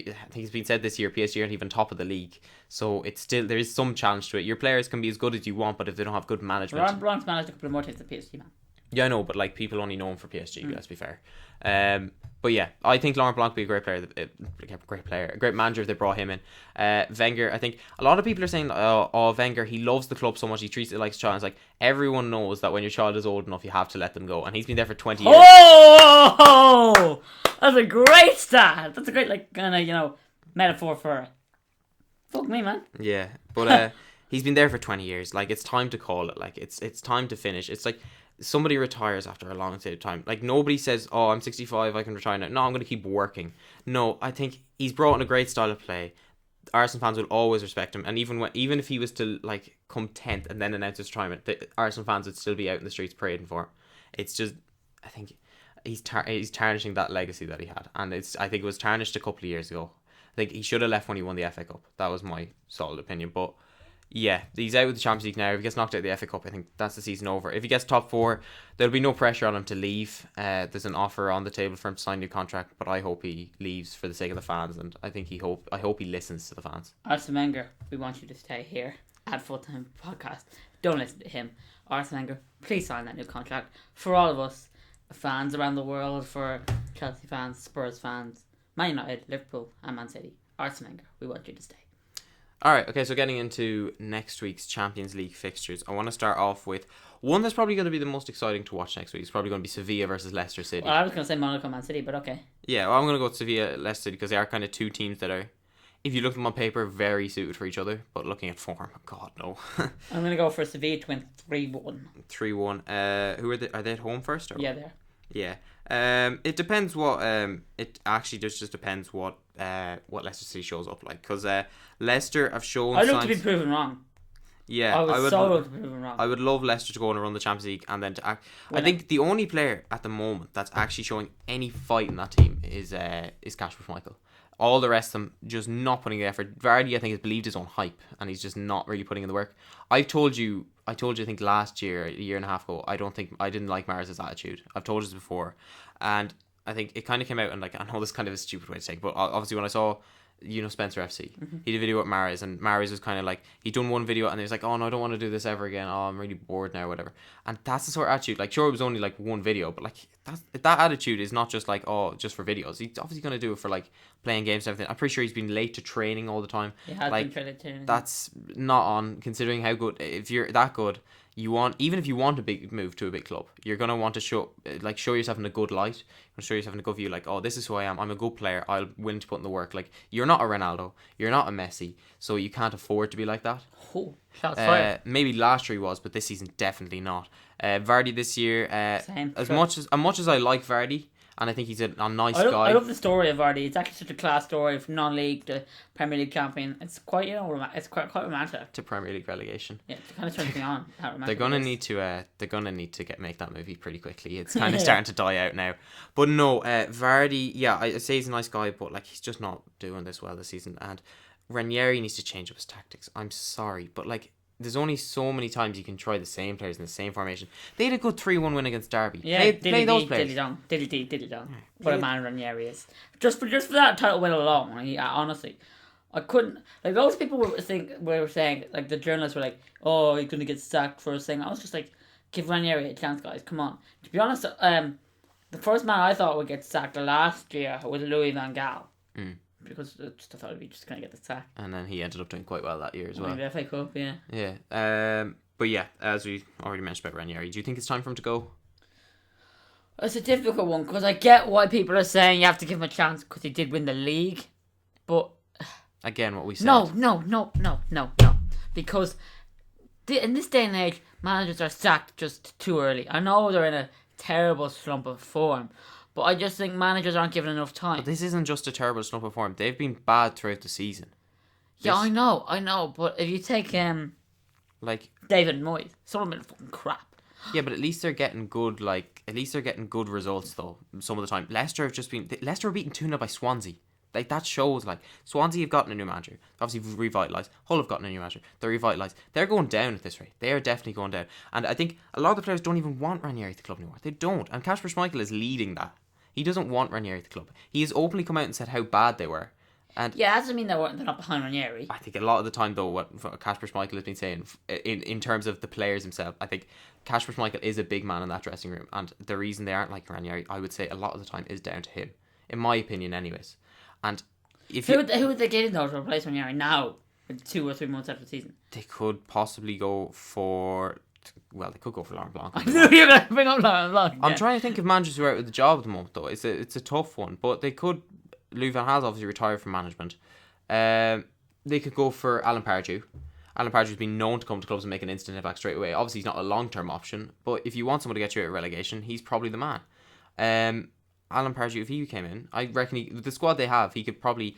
been said this year, PSG aren't even top of the league. So it's still, there is some challenge to it. Your players can be as good as you want, but if they don't have good management. Laurent Blanc's managed a couple of more times than PSG, man. Yeah, I know, but like people only know him for PSG, let's be fair. But yeah, I think Laurent Blanc would be a great player, a great manager if they brought him in. Wenger, I think a lot of people are saying, oh, Wenger, he loves the club so much, he treats it like his child. It's like, everyone knows that when your child is old enough, you have to let them go. And he's been there for 20 years. Oh! That's a great stat. That's a great, like, kind of, metaphor for it. Fuck me, man. Yeah, but he's been there for 20 years. Like, it's time to call it. Like, it's time to finish. It's like, somebody retires after a long period of time. Like, nobody says, oh, I'm 65, I can retire now. No, I'm going to keep working. No, I think he's brought in a great style of play. Arsenal fans will always respect him. And even if he was to, like, come 10th and then announce his retirement, the Arsenal fans would still be out in the streets parading for him. It's just, I think he's tarnishing that legacy that he had. And I think it was tarnished a couple of years ago. I think he should have left when he won the FA Cup. That was my solid opinion. But yeah, he's out with the Champions League now. If he gets knocked out of the FA Cup, I think that's the season over. If he gets top 4, there'll be no pressure on him to leave. There's an offer on the table for him to sign a new contract, but I hope he leaves for the sake of the fans, and I hope he listens to the fans. Arsene Wenger, we want you to stay here at Full-Time Podcast. Don't listen to him. Arsene Wenger, please sign that new contract for all of us fans around the world, for Chelsea fans, Spurs fans, Man United, Liverpool, and Man City. Arsene Wenger, we want you to stay. Alright, okay, so getting into next week's Champions League fixtures, I want to start off with one that's probably going to be the most exciting to watch next week. It's probably going to be Sevilla versus Leicester City. Well, I was going to say Monaco, Man City, but okay. Yeah, well, I'm going to go with Sevilla, Leicester City, because they are kind of two teams that are, if you look at them on paper, very suited for each other, but looking at form, God, no. I'm going to go for Sevilla to win 3-1. 3-1. Who are they? Are they at home first? Or? Yeah, they are. Yeah. It depends what it actually just depends what Leicester City shows up like, because Leicester have shown I look signs... to be proven wrong. Yeah, I would so to be proven wrong. I would love Leicester to go and run the Champions League and then to act. I think the only player at the moment that's actually showing any fight in that team is Kasper Schmeichel. All the rest of them just not putting the effort. Vardy, I think, has believed his own hype and he's just not really putting in the work. I told you, I think last year, a year and a half ago, I didn't like Mahrez's attitude. I've told you this before, and I think it kind of came out, and like, I know this is kind of a stupid way to take, but obviously when I saw, Spencer FC, he did a video with Mahrez, and Mahrez was kind of like, he'd done one video and he was like, oh no, I don't want to do this ever again, oh I'm really bored now, whatever. And that's the sort of attitude, like, sure, it was only like one video, but like that attitude is not just like, oh, just for videos. He's obviously going to do it for like playing games and everything. I'm pretty sure he's been late to training all the time. Like, that's not on, considering how good, if you're that good, even if you want a big move to a big club, you're gonna want to show yourself in a good light. You show yourself in a good view, like, oh, this is who I am. I'm a good player. I'm willing to put in the work. Like, you're not a Ronaldo, you're not a Messi, so you can't afford to be like that. Oh, shots fired. Maybe last year he was, but this season definitely not. Vardy this year, Same. as much as I like Vardy, and I think he's a nice guy. I love the story of Vardy. It's actually such a class story from non-league to Premier League champion. It's quite, it's quite romantic. To Premier League relegation. Yeah, it kind of turns me on. How romantic they're gonna need to make that movie pretty quickly. It's kind of starting to die out now. But no, Vardy, yeah, I say he's a nice guy, but like, he's just not doing this well this season. And Ranieri needs to change up his tactics. I'm sorry, but like, there's only so many times you can try the same players in the same formation. They had a good 3-1 win against Derby. Yeah, play those players. Dilly dong. What a man Ranieri is. Just for that title win alone, honestly, I couldn't. Like, those people were saying, like, the journalists were like, oh, he's going to get sacked for a thing. I was just like, give Ranieri a chance, guys. Come on. To be honest, the first man I thought would get sacked last year was Louis van Gaal. Because I thought he'd be just going to get the sack. And then he ended up doing quite well that year as well. The FA Cup, yeah. Yeah. But yeah, as we already mentioned about Ranieri, do you think it's time for him to go? It's a difficult one, because I get why people are saying you have to give him a chance because he did win the league. But... again, what we said. No. Because in this day and age, managers are sacked just too early. I know they're in a terrible slump of form, but I just think managers aren't given enough time. But this isn't just a terrible slump of form. They've been bad throughout the season. Yeah, I know. But if you take like David Moyes, some of them are fucking crap. Yeah, but at least they're getting good. Good results though. Some of the time, Leicester were beaten 2-0 by Swansea. Like, that shows, like, Swansea have gotten a new manager. Obviously revitalised. Hull have gotten a new manager. They're revitalised. They're going down at this rate. They are definitely going down. And I think a lot of the players don't even want Ranieri at the club anymore. They don't. And Kasper Schmeichel is leading that. He doesn't want Ranieri at the club. He has openly come out and said how bad they were. And yeah, that doesn't mean they're not behind Ranieri. I think a lot of the time, though, what Kasper Schmeichel has been saying, in terms of the players himself, I think Kasper Schmeichel is a big man in that dressing room. And the reason they aren't like Ranieri, I would say a lot of the time, is down to him. In my opinion, anyways. And who would they get in though to replace Ranieri now, 2 or 3 months after the season? They could possibly go for... Well, they could go for Laurent Blanc. I knew you were going to bring up Laurent Blanc. I'm trying to think of managers who are out of the job at the moment, though. It's a tough one. But they could... Louis van Gaal's obviously retired from management. They could go for Alan Pardew. Alan Pardew's been known to come to clubs and make an instant impact straight away. Obviously, he's not a long-term option. But if you want someone to get you out of relegation, he's probably the man. Alan Pardew, if he came in, I reckon the squad they have, he could probably...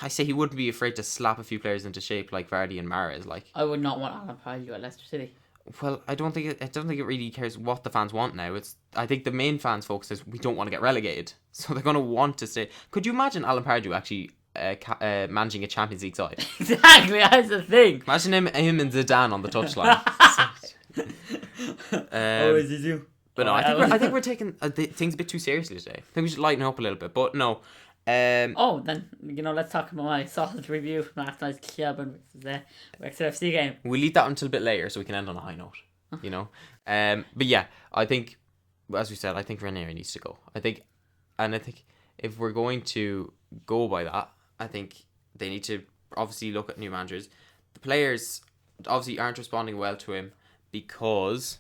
I say he wouldn't be afraid to slap a few players into shape like Vardy and Mahrez. Like, I would not want Alan Pardew at Leicester City. Well, I don't think it really cares what the fans want now. I think the main fans' focus is we don't want to get relegated, so they're going to want to stay. Could you imagine Alan Pardew actually managing a Champions League side? Exactly, that's the thing. Imagine him and Zidane on the touchline. Always is you. But no, I think we're taking things a bit too seriously today. I think we should lighten up a little bit. But no. Then let's talk about my sausage review from last night's Kilburn versus Wexford FC game. We'll leave that until a bit later so we can end on a high note. But yeah, I think, as we said, I think Ranieri needs to go. I think if we're going to go by that, I think they need to obviously look at new managers. The players obviously aren't responding well to him because...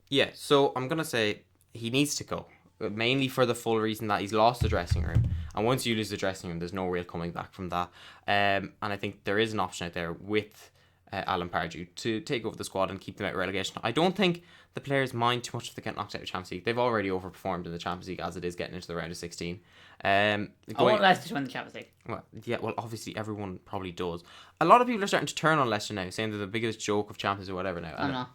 Yeah, so I'm going to say he needs to go. Mainly for the full reason that he's lost the dressing room. And once you lose the dressing room, there's no real coming back from that. And I think there is an option out there with Alan Pardew to take over the squad and keep them out of relegation. I don't think the players mind too much if they get knocked out of Champions League. They've already overperformed in the Champions League as it is getting into the round of 16. I want Leicester to win the Champions League. Well, obviously everyone probably does. A lot of people are starting to turn on Leicester now, saying they're the biggest joke of champions or whatever now. I know.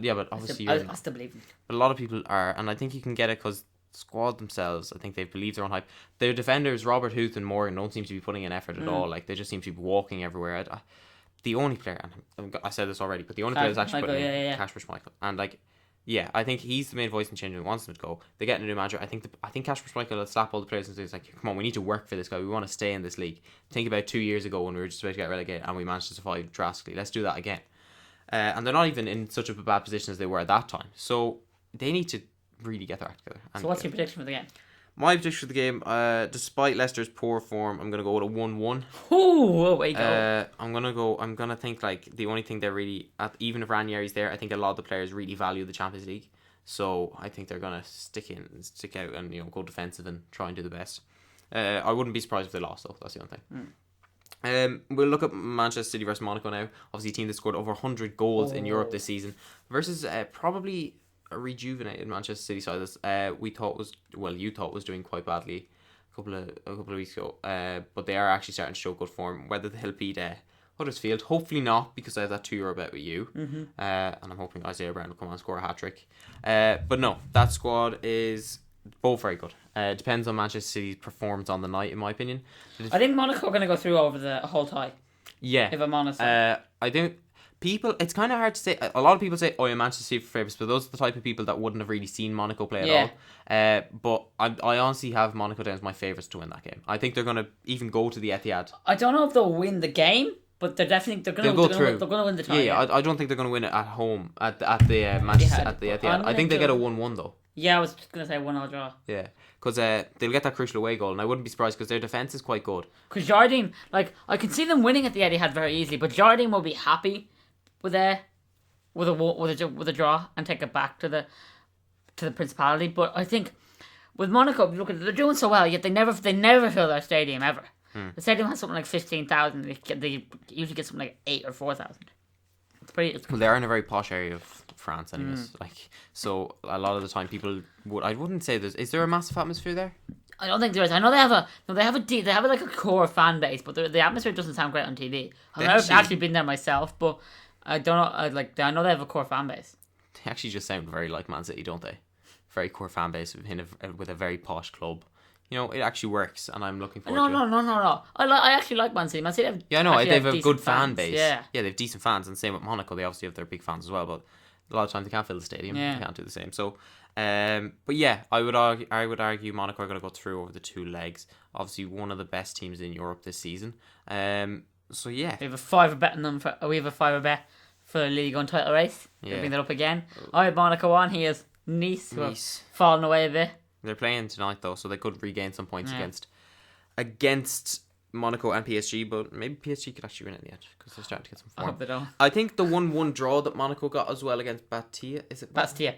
Yeah, but obviously I still believe them. But a lot of people are, and I think you can get it because squad themselves, I think they believe their own hype. Their defenders, Robert Huth and Morgan, don't seem to be putting in effort at all. Like, they just seem to be walking everywhere. The only player, and I said this already, but the only player that's actually putting in Kasper Schmeichel. And like, yeah, I think he's the main voice in changing and wants them to go. They get a new manager. I think Kasper Schmeichel will slap all the players and say, like, come on, we need to work for this guy. We want to stay in this league. Think about 2 years ago when we were just about to get relegated and we managed to survive drastically. Let's do that again. And they're not even in such a bad position as they were at that time. So they need to really get their act together. So what's your prediction for the game? My prediction for the game, despite Leicester's poor form, I'm going to go with a 1-1. Ooh, away you go. I'm going to think, like, the only thing they're really, even if Ranieri's there, I think a lot of the players really value the Champions League. So I think they're going to stick out and, go defensive and try and do the best. I wouldn't be surprised if they lost, though. That's the only thing. We'll look at Manchester City versus Monaco now. Obviously a team that scored over 100 goals in Europe this season versus probably a rejuvenated Manchester City side that you thought was doing quite badly a couple of weeks ago, but they are actually starting to show good form. Whether they'll beat Huddersfield, hopefully not, because I have that €2 bet with you, and I'm hoping Isaiah Brown will come on and score a hat-trick, but no, that squad is both very good. Depends on Manchester City's performance on the night, in my opinion. I think Monaco are going to go through over the whole tie. Yeah, if I'm honest. I think people, it's kind of hard to say. A lot of people say, "Oh, yeah, Manchester City favourites," but those are the type of people that wouldn't have really seen Monaco play at all. But I honestly have Monaco down as my favourites to win that game. I think they're going to even go to the Etihad. I don't know if they'll win the game, but they're going to go through. They're going to win the tie. Yeah. I don't think they're going to win it at home at the Manchester at the Etihad. I think they get a 1-1 though. Yeah, I was just going to say 1-1 draw. Yeah, because they'll get that crucial away goal, and I wouldn't be surprised because their defence is quite good. Because Jardine, like, I can see them winning at the Etihad very easily, but Jardine will be happy with a draw and take it back to the Principality. But I think with Monaco, look, they're doing so well, yet they never fill their stadium ever. The stadium has something like 15,000. They usually get something like 8,000 or 4,000. Well, they're in a very posh area of France, anyways. So a lot of the time, I wouldn't say is there a massive atmosphere there? I don't think there is. I know they have like a core fan base, but the atmosphere doesn't sound great on TV. I've never actually been there myself, but I don't know. I know they have a core fan base. They actually just sound very like Man City, don't they? Very core fan base with a very posh club. It actually works, and I'm looking forward to it. No. I actually like Man City. Man City they have a good fan base. Yeah, they have decent fans, and same with Monaco. They obviously have their big fans as well, but a lot of times they can't fill the stadium. Yeah. They can't do the same. So, but yeah, I would argue Monaco are going to go through over the two legs. Obviously, one of the best teams in Europe this season. So yeah, we have a fiver bet on them. We have a fiver bet for the League on title race. Yeah, bring that up again. I have Monaco on. He has Nice. Who have fallen away a bit. They're playing tonight though, so they could regain some points against Monaco and PSG, but maybe PSG could actually win it in the end because they're starting to get some form. I hope they don't. I think the 1-1 draw that Monaco got as well against Bastia, is it? Bastia.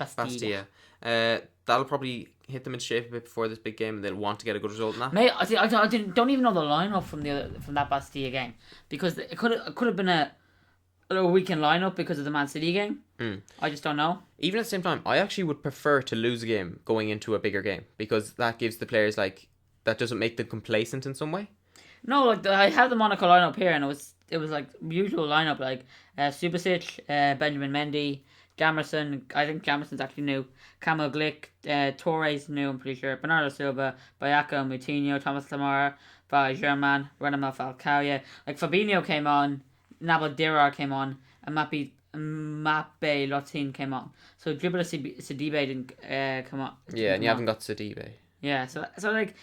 That'll probably hit them in shape a bit before this big game, and they'll want to get a good result in that. Mate, I don't even know the lineup from that Bastia game, because it could have been a weekend lineup because of the Man City game. I just don't know. Even at the same time, I actually would prefer to lose a game going into a bigger game, because that gives the players that doesn't make them complacent in some way. No, I have the Monaco lineup here, and it was like usual lineup, like Subasic, Benjamin Mendy, Gamerson. I think Gamerson's actually new. Kamil Glick, Torres new. I'm pretty sure. Bernardo Silva, Bayako, Moutinho, Thomas Lemar, German, Renamel Falcao. Like Fabinho came on, Nabil Dirar came on, and Mappe Lotin came on. So Dribble Sidibe didn't come on. Yeah, and you haven't got Sidibe. Yeah, so it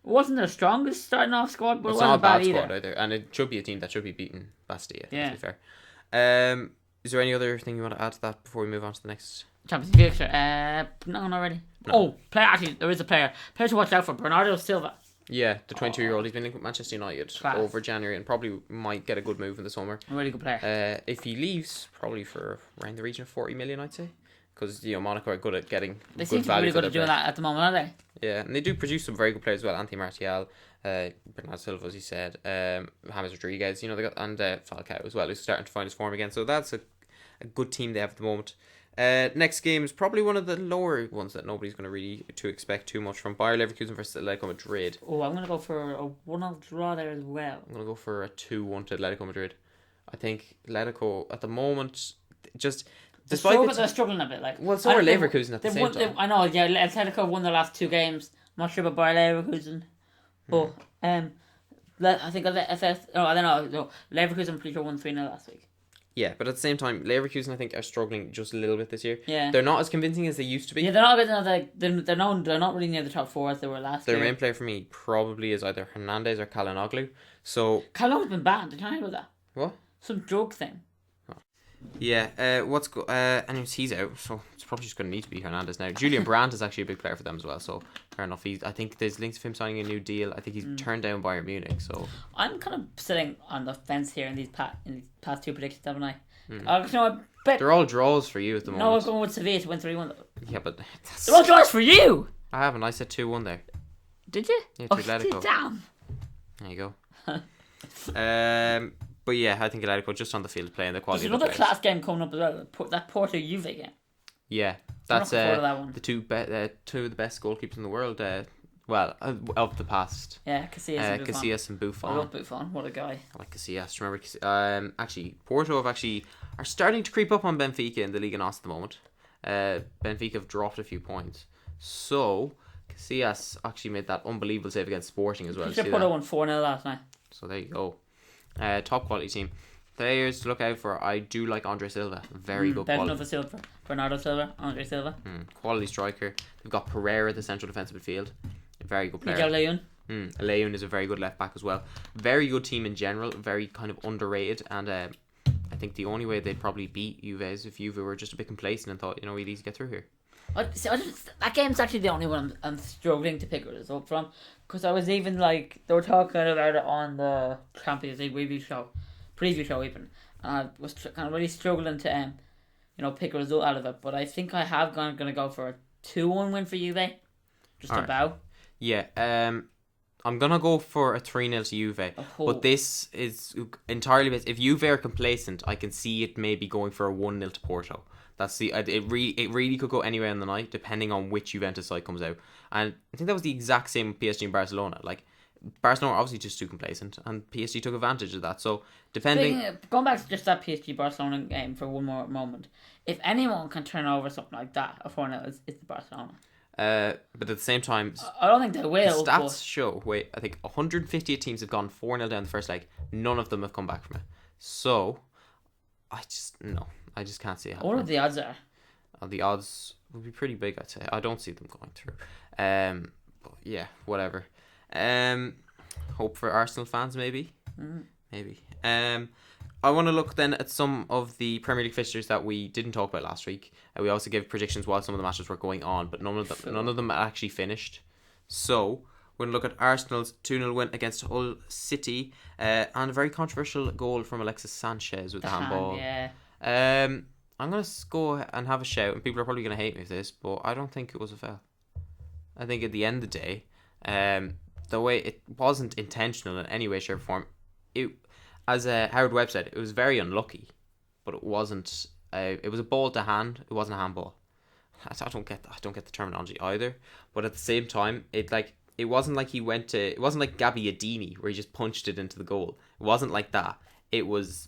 wasn't their strongest starting off squad, but it's it wasn't not a bad either. Squad either, and it should be a team that should be beating Bastia. Yeah, to be fair. Is there any other thing you want to add to that before we move on to the next Champions League fixture? No, not really. No. Oh, player. Actually, there is a player to watch out for. Bernardo Silva. Yeah, the 22-year-old. He's been linked with Manchester United over January and probably might get a good move in the summer. A really good player. If he leaves, probably for around the region of 40 million, I'd say. because Monaco are good at getting They good seem to be value really for good at their doing player. that at the moment, aren't they? Yeah, and they do produce some very good players as well. Anthony Martial, Bernardo Silva, as you said, James Rodriguez, they got, and Falcao as well, who's starting to find his form again. So that's a good team they have at the moment. Next game is probably one of the lower ones that nobody's going to really expect too much from. Bayer Leverkusen versus Atletico Madrid. Oh, I'm going to go for a 1-0 draw there as well. I'm going to go for a 2-1 to Atletico Madrid. I think Atletico at the moment just despite they're struggling a bit. So are Leverkusen at the same time. I know, yeah. Atletico won their last 2 games. I'm not sure about Bayer Leverkusen, but I think I don't know. No, Leverkusen, I'm pretty sure won 3-0 last week. Yeah, but at the same time, Leverkusen I think are struggling just a little bit this year. Yeah, they're not as convincing as they used to be. Yeah, they're not really near the top 4 as they were last year. Their main player for me probably is either Hernandez or Calhanoglu. So Calhanoglu's been banned. Did you hear about that? What? Some drug thing. Yeah, anyways, he's out, so it's probably just going to need to be Hernandez now. Julian Brandt is actually a big player for them as well, so fair enough. I think there's links of him signing a new deal. I think he's turned down Bayern Munich, so... I'm kind of sitting on the fence here in these past 2 predictions, haven't I? They're all draws for you at the moment. No, I'm going with Sevilla to win 3-1. Yeah, but... They're all draws for you! I haven't. I said 2-1 there. Did you? Yeah, to Atletico. Damn. There you go. But yeah, I think Atletico just on the field playing the quality. There's another class game coming up as well. That Porto Juve game. Yeah, that's that one. the two of the best goalkeepers in the world. Of the past. Yeah, Casillas and Buffon. I love Buffon. What a guy. I like Casillas. Remember, actually, Porto are starting to creep up on Benfica in the Liga NOS at the moment. Benfica have dropped a few points, so Casillas actually made that unbelievable save against Sporting as well. Porto won 4-0 last night. So there you go. Top quality team. Players to look out for. I do like Andre Silva. Very good quality. Silva. Bernardo Silva. Andre Silva. Quality striker. They've got Pereira, the central defensive midfield. A very good player. Miguel Leon. Leon is a very good left back as well. Very good team in general. Very kind of underrated. And I think the only way they'd probably beat Juve is if Juve were just a bit complacent and thought, we'd easy get through here. That game's actually the only one I'm struggling to pick a result from, because I was even they were talking about it on the Champions League preview show even, and I was kind of really struggling to pick a result out of it. But I think I have going to go for a 2-1 win for Juve, just all a bow. Yeah, I'm gonna go for a 3-0 to Juve, but this is entirely based. If Juve are complacent, I can see it maybe going for a 1-0 to Porto. That's it really could go anywhere in the night depending on which Juventus side comes out. And I think that was the exact same with PSG and Barcelona. Barcelona are obviously just too complacent, and PSG took advantage of that. So going back to just that PSG Barcelona game for one more moment, if anyone can turn over something like that, a 4-0, it's Barcelona. But at the same time, I don't think they will. The stats show. I think 158 teams have gone 4-0 down the first leg. None of them have come back from it. So I just can't see it happening. What the odds are? The odds would be pretty big, I'd say. I don't see them going through. But yeah, whatever. Hope for Arsenal fans, maybe. Maybe. I want to look then at some of the Premier League fixtures that we didn't talk about last week. We also gave predictions while some of the matches were going on, but none of them actually finished. So we're going to look at Arsenal's 2-0 win against Hull City, and a very controversial goal from Alexis Sanchez with the handball. Yeah. I'm going to go and have a shout, and people are probably going to hate me for this, but I don't think it was a foul. I think at the end of the day, the way it wasn't intentional in any way, shape, or form. As Howard Webb said, it was very unlucky, but it wasn't. It was a ball to hand. It wasn't a handball. I don't get the terminology either. But at the same time, it wasn't like he went to. It wasn't like Gabbiadini where he just punched it into the goal. It wasn't like that. He was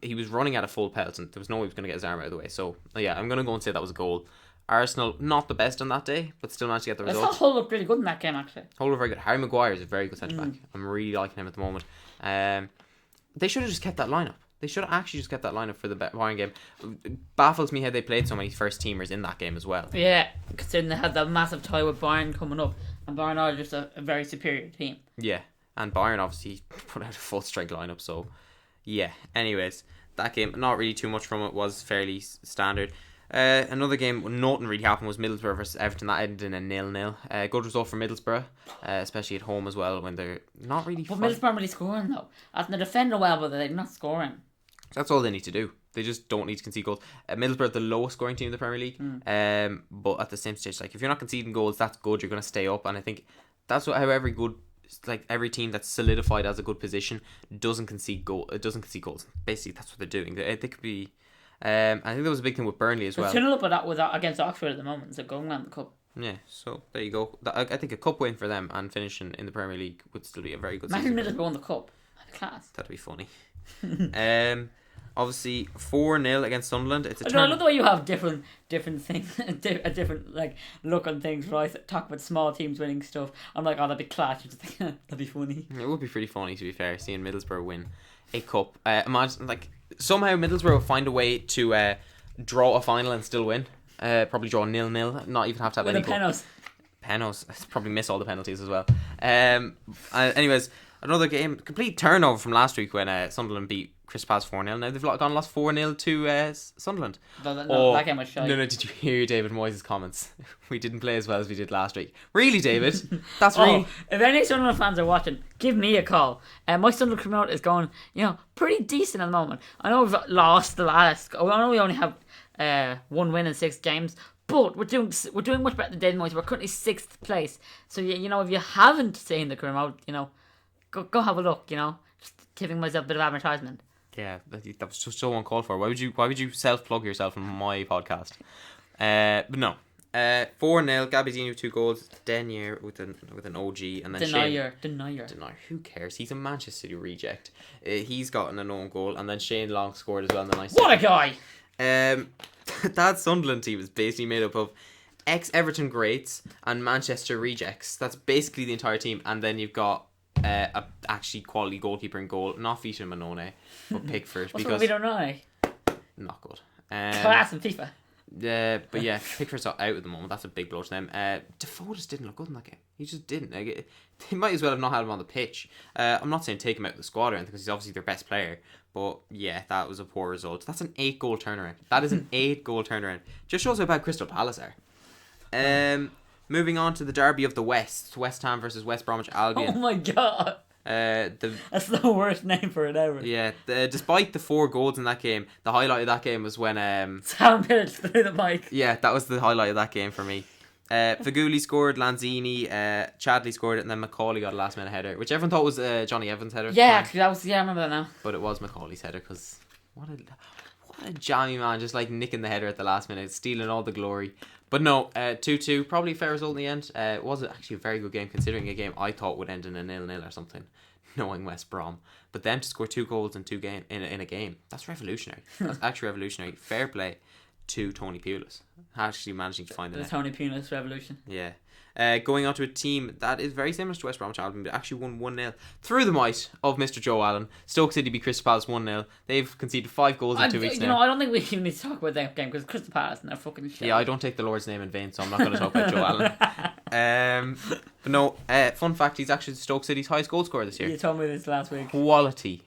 running at a full pelt, and there was no way he was going to get his arm out of the way. So yeah, I'm going to go and say that was a goal. Arsenal, not the best on that day, but still managed to get the result. I thought Hull looked really good in that game, actually. Hull were very good. Harry Maguire is a very good centre-back. I'm really liking him at the moment. They should have just kept that lineup. They should have actually just kept that lineup for the Bayern game. It baffles me how they played so many first-teamers in that game as well. Yeah, considering they had that massive tie with Bayern coming up, and Bayern are just a very superior team. Yeah, and Bayern obviously put out a full-strength lineup, so yeah. Anyways, that game, not really too much from it, was fairly standard. Another game when nothing really happened was Middlesbrough versus Everton. That ended in a 0-0. Good result for Middlesbrough, especially at home as well when they're not really. But Middlesbrough aren't really scoring though. They're defending well, but they're not scoring. That's all they need to do. They just don't need to concede goals. Middlesbrough are the lowest scoring team in the Premier League. But at the same stage, like if you're not conceding goals, that's good. You're going to stay up, and I think that's how every team that's solidified as a good position doesn't concede goals. Basically, that's what they're doing. They could be. I think there was a big thing with Burnley as well. They're 2-0 up with that against Oxford at the moment. So going around the cup. Yeah, so there you go. I think a cup win for them and finishing in the Premier League would still be a very good season. Imagine Middlesbrough won the cup. Class. That'd be funny. Obviously 4-0 against Sunderland. It's I love the way you have different things, a different like look on things. Right, talk about small teams winning stuff. I'm like, oh, that'd be class. You just think that'd be funny. It would be pretty funny, to be fair, seeing Middlesbrough win a cup. Imagine like somehow Middlesbrough will find a way to draw a final and still win. Probably draw 0-0. Not even have to have any penalties. Probably miss all the penalties as well. Anyways, another game, complete turnover from last week when Sunderland beat Crystal Palace 4-0. Now they've lost 4-0 to Sunderland. That game was shy. No, did you hear David Moyes' comments? We didn't play as well as we did last week. Really, David? That's really... If any Sunderland fans are watching, give me a call. My Sunderland promote is going, pretty decent at the moment. I know we've lost the last... I know we only have 1 win in 6 games, but we're doing much better than David Moyes. We're currently 6th place. So, if you haven't seen the promote, go have a look, just giving myself a bit of advertisement. Yeah, that was just so uncalled for. Why would you self-plug yourself on my podcast? But no. 4-0, Gabbiadini with 2 goals, Denier with an OG, and then Denier. Who cares? He's a Manchester City reject. He's gotten an own goal, and then Shane Long scored as well in the nice. What a guy! That Sunderland team is basically made up of ex-Everton greats and Manchester rejects. That's basically the entire team, and then you've got a actually quality goalkeeper in goal, not Vita Manone, but Pickford. What's because we don't know? Not good. Class in FIFA. But yeah, Pickford's out at the moment. That's a big blow to them. Defoe just didn't look good in that game. He just didn't. They might as well have not had him on the pitch. I'm not saying take him out of the squad or anything because he's obviously their best player. But yeah, that was a poor result. That's an 8-goal turnaround. That is an 8-goal turnaround. Just shows how bad Crystal Palace are. Moving on to the derby of the West. West Ham versus West Bromwich Albion. Oh my god. That's the worst name for it ever. Yeah, despite the 4 goals in that game, the highlight of that game was when Sam Phillips threw the mic. Yeah, that was the highlight of that game for me. Faguli scored, Lanzini, Chadley scored it, and then Macaulay got a last minute header, which everyone thought was Johnny Evans' header. Yeah, actually, I remember that now. But it was Macaulay's header because what a jammy man, just like nicking the header at the last minute, stealing all the glory. But no, 2-2, probably a fair result in the end. It was actually a very good game considering a game I thought would end in a 0-0 or something, knowing West Brom. But them to score 2 goals in a game, that's revolutionary. That's actually revolutionary. Fair play to Tony Pulis, actually managing to find the Tony Pulis revolution. Yeah. Going on to a team that is very similar to West Bromwich Albion, but actually won 1-0 through the might of Mr. Joe Allen. Stoke City beat Crystal Palace 1-0. They've conceded 5 goals in 2 weeks now. I don't think we even need to talk about that game because Crystal Palace and they're fucking shit. Yeah, I don't take the Lord's name in vain, so I'm not going to talk about Joe Allen. But no, fun fact, he's actually Stoke City's highest goal scorer this year. You told me this last week. Quality.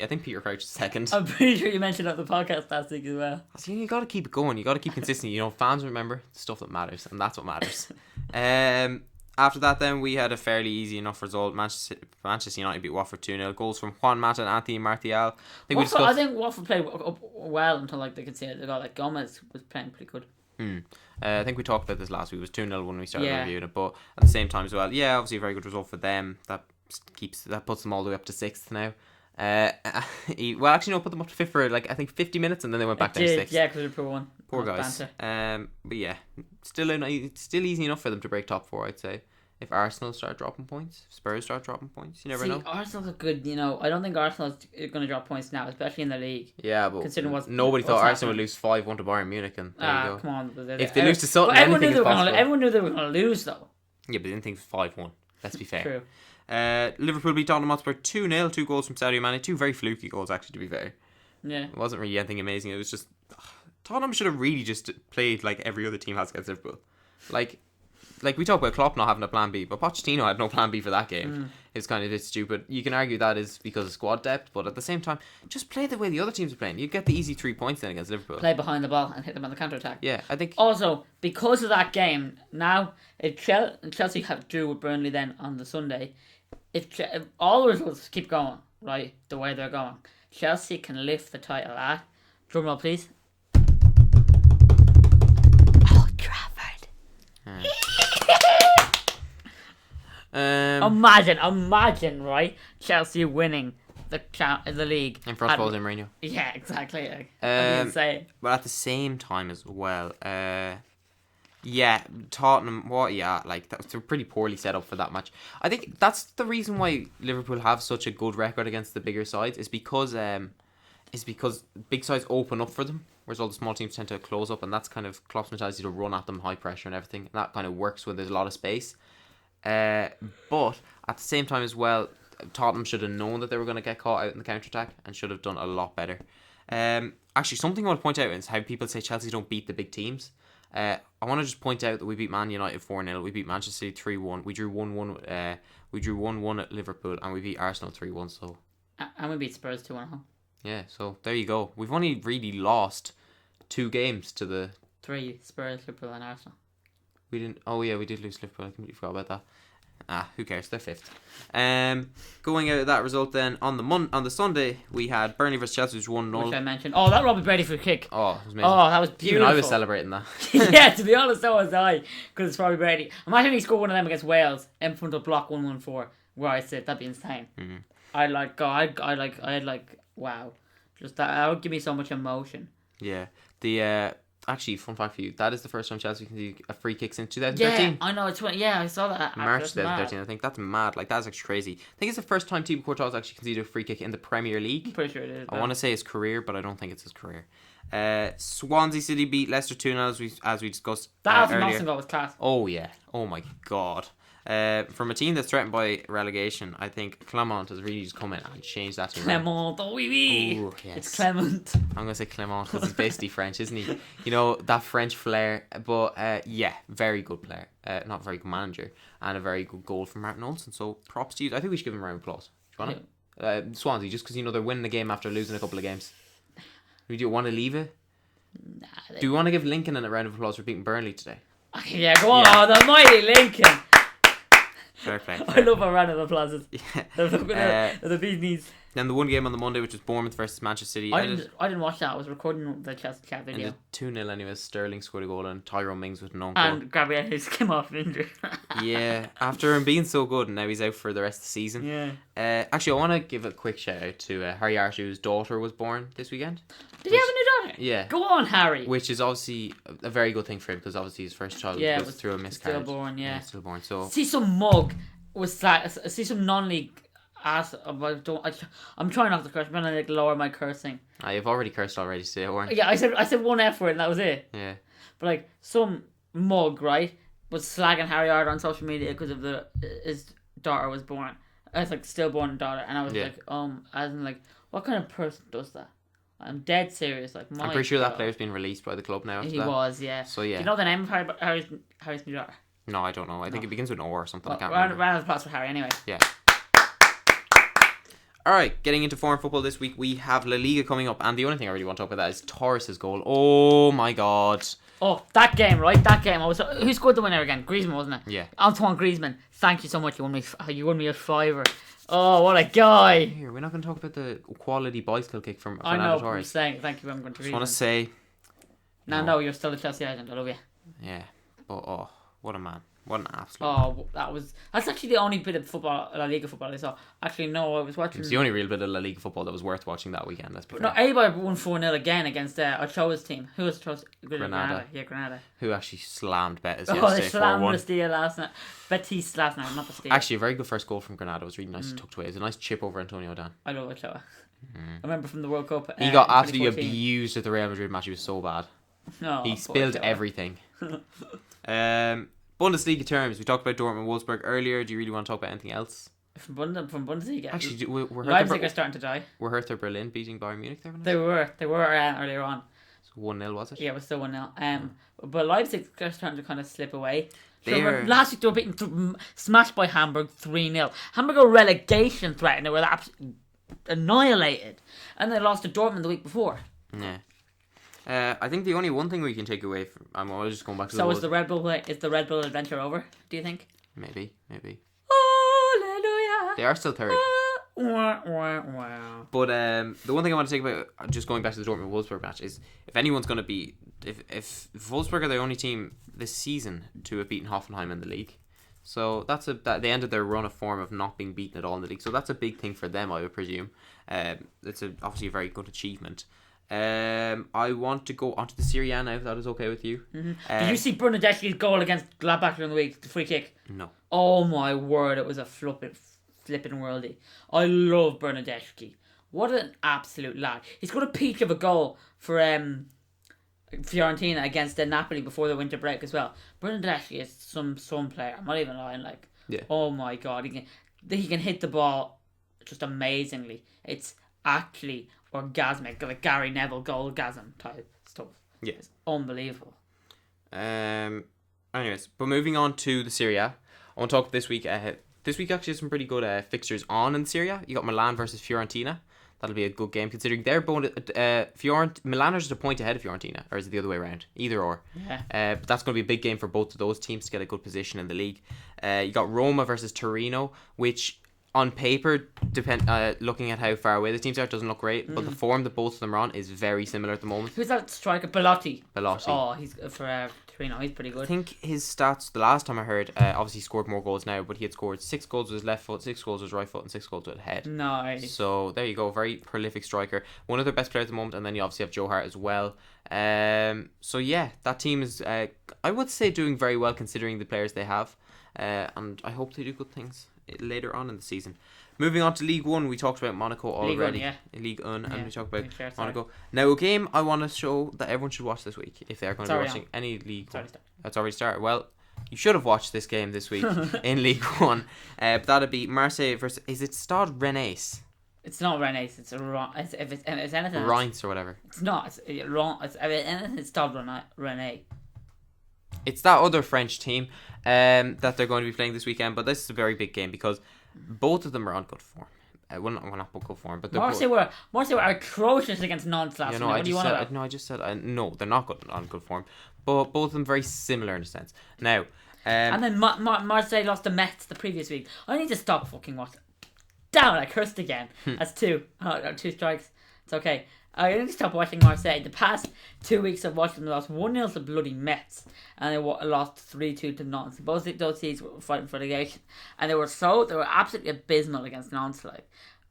I think Peter Crouch is second. I'm pretty sure you mentioned it on the podcast last week as well. So you got to keep it going. You got to keep consistent. Fans remember the stuff that matters, and that's what matters. After that, then we had a fairly easy enough result. Manchester United beat Watford 2-0. Goals from Juan Mata and Anthony Martial. I think Watford played up well until they could see it. They got Gomez was playing pretty good. I think we talked about this last week. It was 2-0 when we started reviewing it, but at the same time as well, obviously a very good result for them. That puts them all the way up to 6th now. Put them up to 5th for I think 50 minutes, and then they went back down to 6th. Yeah, because they're poor one. Poor guys. But yeah, still easy enough for them to break top 4, I'd say. If Arsenal start dropping points, if Spurs start dropping points, you never know. Arsenal's a good, I don't think Arsenal's going to drop points now, especially in the league. Yeah, but nobody thought Arsenal would lose 5-1 to Bayern Munich, and there you go. Come on. If they lose to Sutton, everyone knew they were going to lose, though. Yeah, but they didn't think 5-1. Let's be fair. True. Liverpool beat Tottenham Hotspur 2-0, 2 goals from Sadio Mane, 2 very fluky goals actually, to be fair. Yeah. It wasn't really anything amazing. It was just Tottenham should have really just played like every other team has against Liverpool. Like we talk about Klopp not having a plan B, but Pochettino had no plan B for that game. It's kind of a bit stupid. You can argue that is because of squad depth, but at the same time, just play the way the other teams are playing. You get the easy 3 points then against Liverpool. Play behind the ball and hit them on the counter attack. Yeah, I think. Also, because of that game, now if Chelsea have drew with Burnley then on the Sunday, if all the results keep going right the way they're going, Chelsea can lift the title at Drum roll, please. Old Trafford. Imagine, right? Chelsea winning the league. In first of all, Mourinho. Yeah, exactly. That'd be insane. But at the same time as well, yeah, Tottenham. They're pretty poorly set up for that match. I think that's the reason why Liverpool have such a good record against the bigger sides. Is because big sides open up for them, whereas all the small teams tend to close up, and that's kind of Klopp's mentality to run at them, high pressure and everything. And that kind of works when there's a lot of space. But at the same time as well, Tottenham should have known that they were going to get caught out in the counter-attack and should have done a lot better. Actually, something I want to point out is how people say Chelsea don't beat the big teams. I want to just point out that we beat Man United 4-0, we beat Manchester City 3-1, we drew 1-1 at Liverpool, and we beat Arsenal 3-1. So, and we beat Spurs 2-1. Yeah, so there you go. We've only really lost 2 games to the 3 Spurs, Liverpool, and Arsenal. We didn't. Oh yeah, we did lose Liverpool. I completely forgot about that. Who cares? They're 5th. Going out of that result, then on the Sunday we had Burnley vs Chelsea, which 1-0. Which I mentioned. Oh, that Robbie Brady free kick. Oh, it was amazing. Oh, that was beautiful. Even I was celebrating that. Yeah, to be honest, so was I, because it's Robbie Brady. Imagine he scored one of them against Wales in front of block 114, where I sit. That'd be insane. Mm-hmm. Wow, just that would give me so much emotion. Yeah, actually, fun fact for you, that is the first time Chelsea can do a free kick since 2013. Yeah, I know. I saw that. March 2013, I think. That's mad. Like, that's actually crazy. I think it's the first time Thibaut Courtois actually conceded a free kick in the Premier League. I'm pretty sure it is. I want to say his career, but I don't think it's his career. Swansea City beat Leicester 2-0 as we discussed that earlier. Nelson goal was class. Oh, yeah. Oh, my God. From a team that's threatened by relegation, I think Clement has really just come in and changed that to Clement, oui, oui. Ooh, yes. It's Clement. I'm going to say Clement because he's basically French, isn't he? You know, that French flair. But yeah, very good player. Not very good manager. And a very good goal from Martin Olsen. So props to you. I think we should give him a round of applause. Do you want it? Swansea, just because, they're winning the game after losing a couple of games. Do you want to leave it? Nah. Do you want to give Lincoln a round of applause for beating Burnley today? Yeah, go on. Yeah. The mighty Lincoln. Fair play. I love a round of applause. Yeah. The bees knees. Then the one game on the Monday, which was Bournemouth versus Manchester City. I didn't watch that. I was recording the Chelsea Cat video. And 2-0 anyway. Sterling scored a goal and Tyrone Mings with an own and goal. Gabriel Jesus came off injured. Yeah, after him being so good, and now he's out for the rest of the season. Yeah. Actually, I want to give a quick shout out to Harry Archer, whose daughter was born this weekend. Did he have a new daughter? Yeah. Go on, Harry. Which is obviously a very good thing for him, because obviously his first child was through a miscarriage. Still born. So see some mug was that. See some non-league ass. I'm trying not to curse. I'm trying to lower my cursing. You've already cursed already today, weren't you? Yeah, I said one F word and that was it. Yeah. But some mug, right, was slagging Harry Arter on social media because of his daughter was born. It's like stillborn daughter, and I was as in what kind of person does that? I'm dead serious. I'm pretty sure that player's been released by the club now. He was, yeah. So yeah. Do you know the name of Harry's new daughter? No, I don't know. I think it begins with an O or something. Well, I can't remember. Round of applause for Harry, anyway. Yeah. Alright, getting into foreign football this week, we have La Liga coming up, and the only thing I really want to talk about that is Torres' goal. Oh my God. Oh, that game, right? That game. Who scored the winner again? Griezmann, wasn't it? Yeah. Antoine Griezmann. Thank you so much. You won me a $5. Oh, what a guy. Here, we're not going to talk about the quality bicycle kick from I Fernando know, Torres. I'm saying thank you. I'm going to just want to say... No, you're still a Chelsea agent. I love you. Yeah, but what a man. What an absolute man. That's actually the only bit of football, La Liga football I saw. Actually, no, I was watching... It's the only real bit of La Liga football that was worth watching that weekend, let's be fair. No, Eibar won 4-0 again against Ochoa's team. Who was Ochoa's? Granada. Yeah, Granada. Who actually slammed Betis yesterday 4-1. They slammed Bastille last night. Betis last night, not Bastille. Actually, a very good first goal from Granada. It was really nicely tucked away. It was a nice chip over Antonio Dan. I love Ochoa. I remember from the World Cup. He got absolutely abused at the Real Madrid match. He was so bad. No, he spilled everything. Bundesliga terms. We talked about Dortmund Wolfsburg earlier. Do you really want to talk about anything else? From Bundesliga? Actually, we're Leipzig are starting to die. Were Hertha Berlin beating Bayern Munich there? They were earlier on. So 1-0 was it? Yeah, it was still 1-0. But Leipzig are starting to kind of slip away. Last week they were beaten, smashed by Hamburg 3-0. Hamburg were relegation threatened. They were absolutely annihilated. And they lost to Dortmund the week before. Yeah. I think the only one thing we can take away from... I'm always just going back to So is the Red Bull adventure over, do you think? Maybe. Hallelujah. They are still third. But the one thing I want to take about, just going back to the Dortmund-Wolfsburg match, is if anyone's going to be... If Wolfsburg are the only team this season to have beaten Hoffenheim in the league. So they ended their run of form of not being beaten at all in the league. So that's a big thing for them, I would presume. It's obviously a very good achievement. I want to go onto the Serie A now, if that is okay with you. Mm-hmm. Did you see Bernardeschi's goal against Gladbach during the week, the free kick? No. Oh my word, it was a flipping worldie. I love Bernardeschi. What an absolute lad. He's got a peak of a goal for Fiorentina against the Napoli before the winter break as well. Bernardeschi is some player. I'm not even lying. Oh my god, he can hit the ball just amazingly. It's actually orgasmic, like Gary Neville goalgasm type stuff. Yeah, it's unbelievable. Anyways, but moving on to the Serie A, I want to talk this week. This week actually has some pretty good fixtures on in the Serie A. You got Milan versus Fiorentina. That'll be a good game considering they're both Milan are just a point ahead of Fiorentina, or is it the other way around? Either or. Yeah. But that's going to be a big game for both of those teams to get a good position in the league. You got Roma versus Torino, which on paper, looking at how far away the teams are, it doesn't look great. But the form that both of them are on is very similar at the moment. Who's that striker? Belotti. Oh, he's for Torino. He's pretty good. I think his stats, the last time I heard, obviously he scored more goals now, but he had scored 6 goals with his left foot, 6 goals with his right foot, and 6 goals with his head. Nice. So there you go, very prolific striker. One of their best players at the moment, and then you obviously have Joe Hart as well. So yeah, that team is, I would say, doing very well considering the players they have. And I hope they do good things later on in the season. Moving on to League 1, we talked about Monaco already. League 1, and we talked about Monaco. Now, a game I want to show that everyone should watch this week if they're going to be watching any League 1. It's already started. Well, you should have watched this game this week in League 1. But that'd be Marseille versus... Is it Stade Rennais? It's not Rennais. It's anything. Reims or whatever. It's not. It's anything. It's Stade Rennais. It's that other French team that they're going to be playing this weekend. But this is a very big game because both of them are on good form. Well, not good form, but Marseille were atrocious against Nantes last night. What do you want about? No, I just said no. They're not on good form, but both of them very similar in a sense. Now, and then Marseille lost to Metz the previous week. I need to stop fucking watching. Damn it! I cursed again. That's 2. 2 strikes. It's okay. I need to stop watching Marseille. The past 2 weeks I've watched them. They lost 1-0 to bloody Metz, and they lost 3-2 to Nantes. Both those teams were fighting for relegation, and they were absolutely abysmal against Nantes.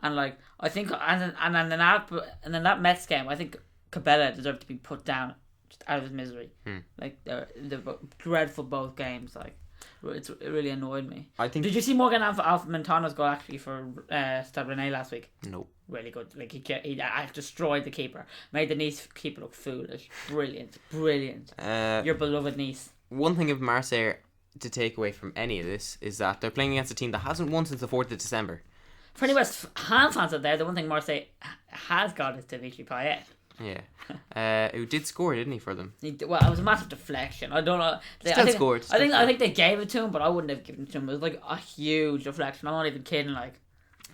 I think, and then that Metz game, I think Cabella deserved to be put down, just out of his misery. They're dreadful both games. It really annoyed me. Did you see Morgan Alfa-Montano's goal actually for Stade Rennais last week? No. Really good. He destroyed the keeper. Made the Nice keeper look foolish. Brilliant. Your beloved Nice. One thing of Marseille to take away from any of this is that they're playing against a team that hasn't won since the 4th of December. For any West Ham fans out there, the one thing Marseille has got is Dimitri Payet. Yeah, who did score, didn't he, for them? It was a massive deflection. I don't know. I think they gave it to him, but I wouldn't have given it to him. It was like a huge deflection. I'm not even kidding.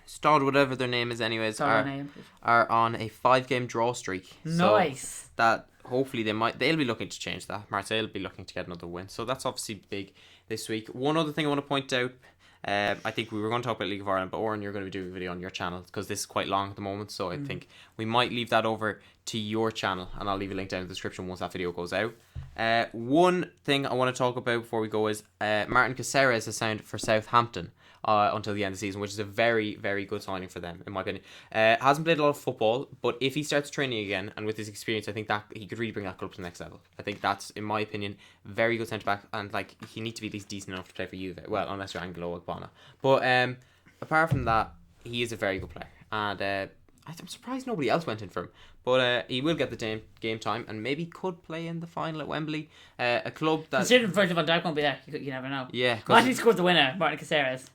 Stade, whatever their name is, anyways, are on a 5-game draw streak. Nice. So that hopefully they'll be looking to change that. Marseille will be looking to get another win. So that's obviously big this week. One other thing I want to point out. I think we were going to talk about League of Ireland, but Oren, you're going to be doing a video on your channel because this is quite long at the moment, so I think we might leave that over to your channel, and I'll leave a link down in the description once that video goes out. One thing I want to talk about before we go is Martin Caceres has signed for Southampton until the end of the season, which is a very, very good signing for them, in my opinion. Hasn't played a lot of football, but if he starts training again, and with his experience, I think that he could really bring that club to the next level. I think that's, in my opinion, very good centre-back, and he needs to be at least decent enough to play for Juve. Well, unless you're Angelo Ogbonna. But apart from that, he is a very good player, and I'm surprised nobody else went in for him. But he will get the game time and maybe could play in the final at Wembley. A club that... Considering Virgil van Dijk won't be there, you never know. Yeah. Imagine he scored the winner, Martin Caceres.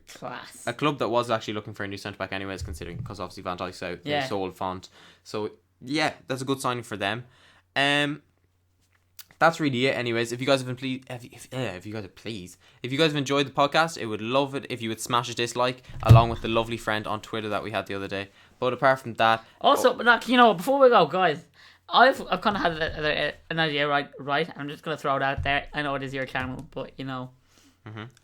Class. A club that was actually looking for a new centre-back anyways, considering, because obviously Van Dijk's out. Yeah. Sold Font. So, yeah, that's a good signing for them. That's really it anyways. If you guys have enjoyed the podcast, I would love it if you would smash a dislike along with the lovely friend on Twitter that we had the other day. But apart from that, also, before we go, guys, I've kind of had an idea, right? I'm just gonna throw it out there. I know it is your channel, but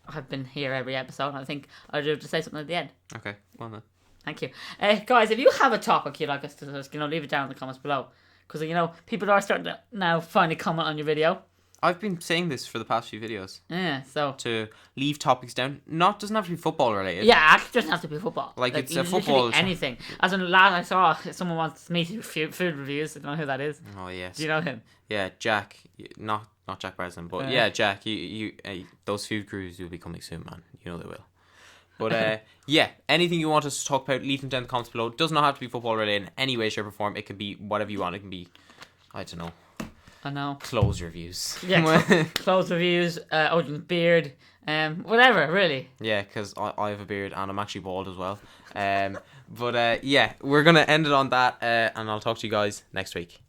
I've been here every episode, and I think I'll do to say something at the end. Okay, well then. Thank you. Guys, if you have a topic you'd like us to discuss, leave it down in the comments below. Because, people are starting to now finally comment on your video. I've been saying this for the past few videos. Yeah, so... To leave topics down. Doesn't have to be football related. Yeah, actually doesn't have to be football. Like it's a football... anything. As in, last I saw, someone wants me to do food reviews. I don't know who that is. Oh, yes. Do you know him? Yeah, Jack. Not Jack Breslin, but yeah, Jack. You those food crews will be coming soon, man. You know they will. But yeah, anything you want us to talk about, leave them down in the comments below. It does not have to be football related in any way, shape or form. It can be whatever you want. It can be, I don't know. I know. Clothes reviews. Yeah, clothes reviews, Odin's beard, whatever, really. Yeah, because I have a beard and I'm actually bald as well. But yeah, we're going to end it on that and I'll talk to you guys next week.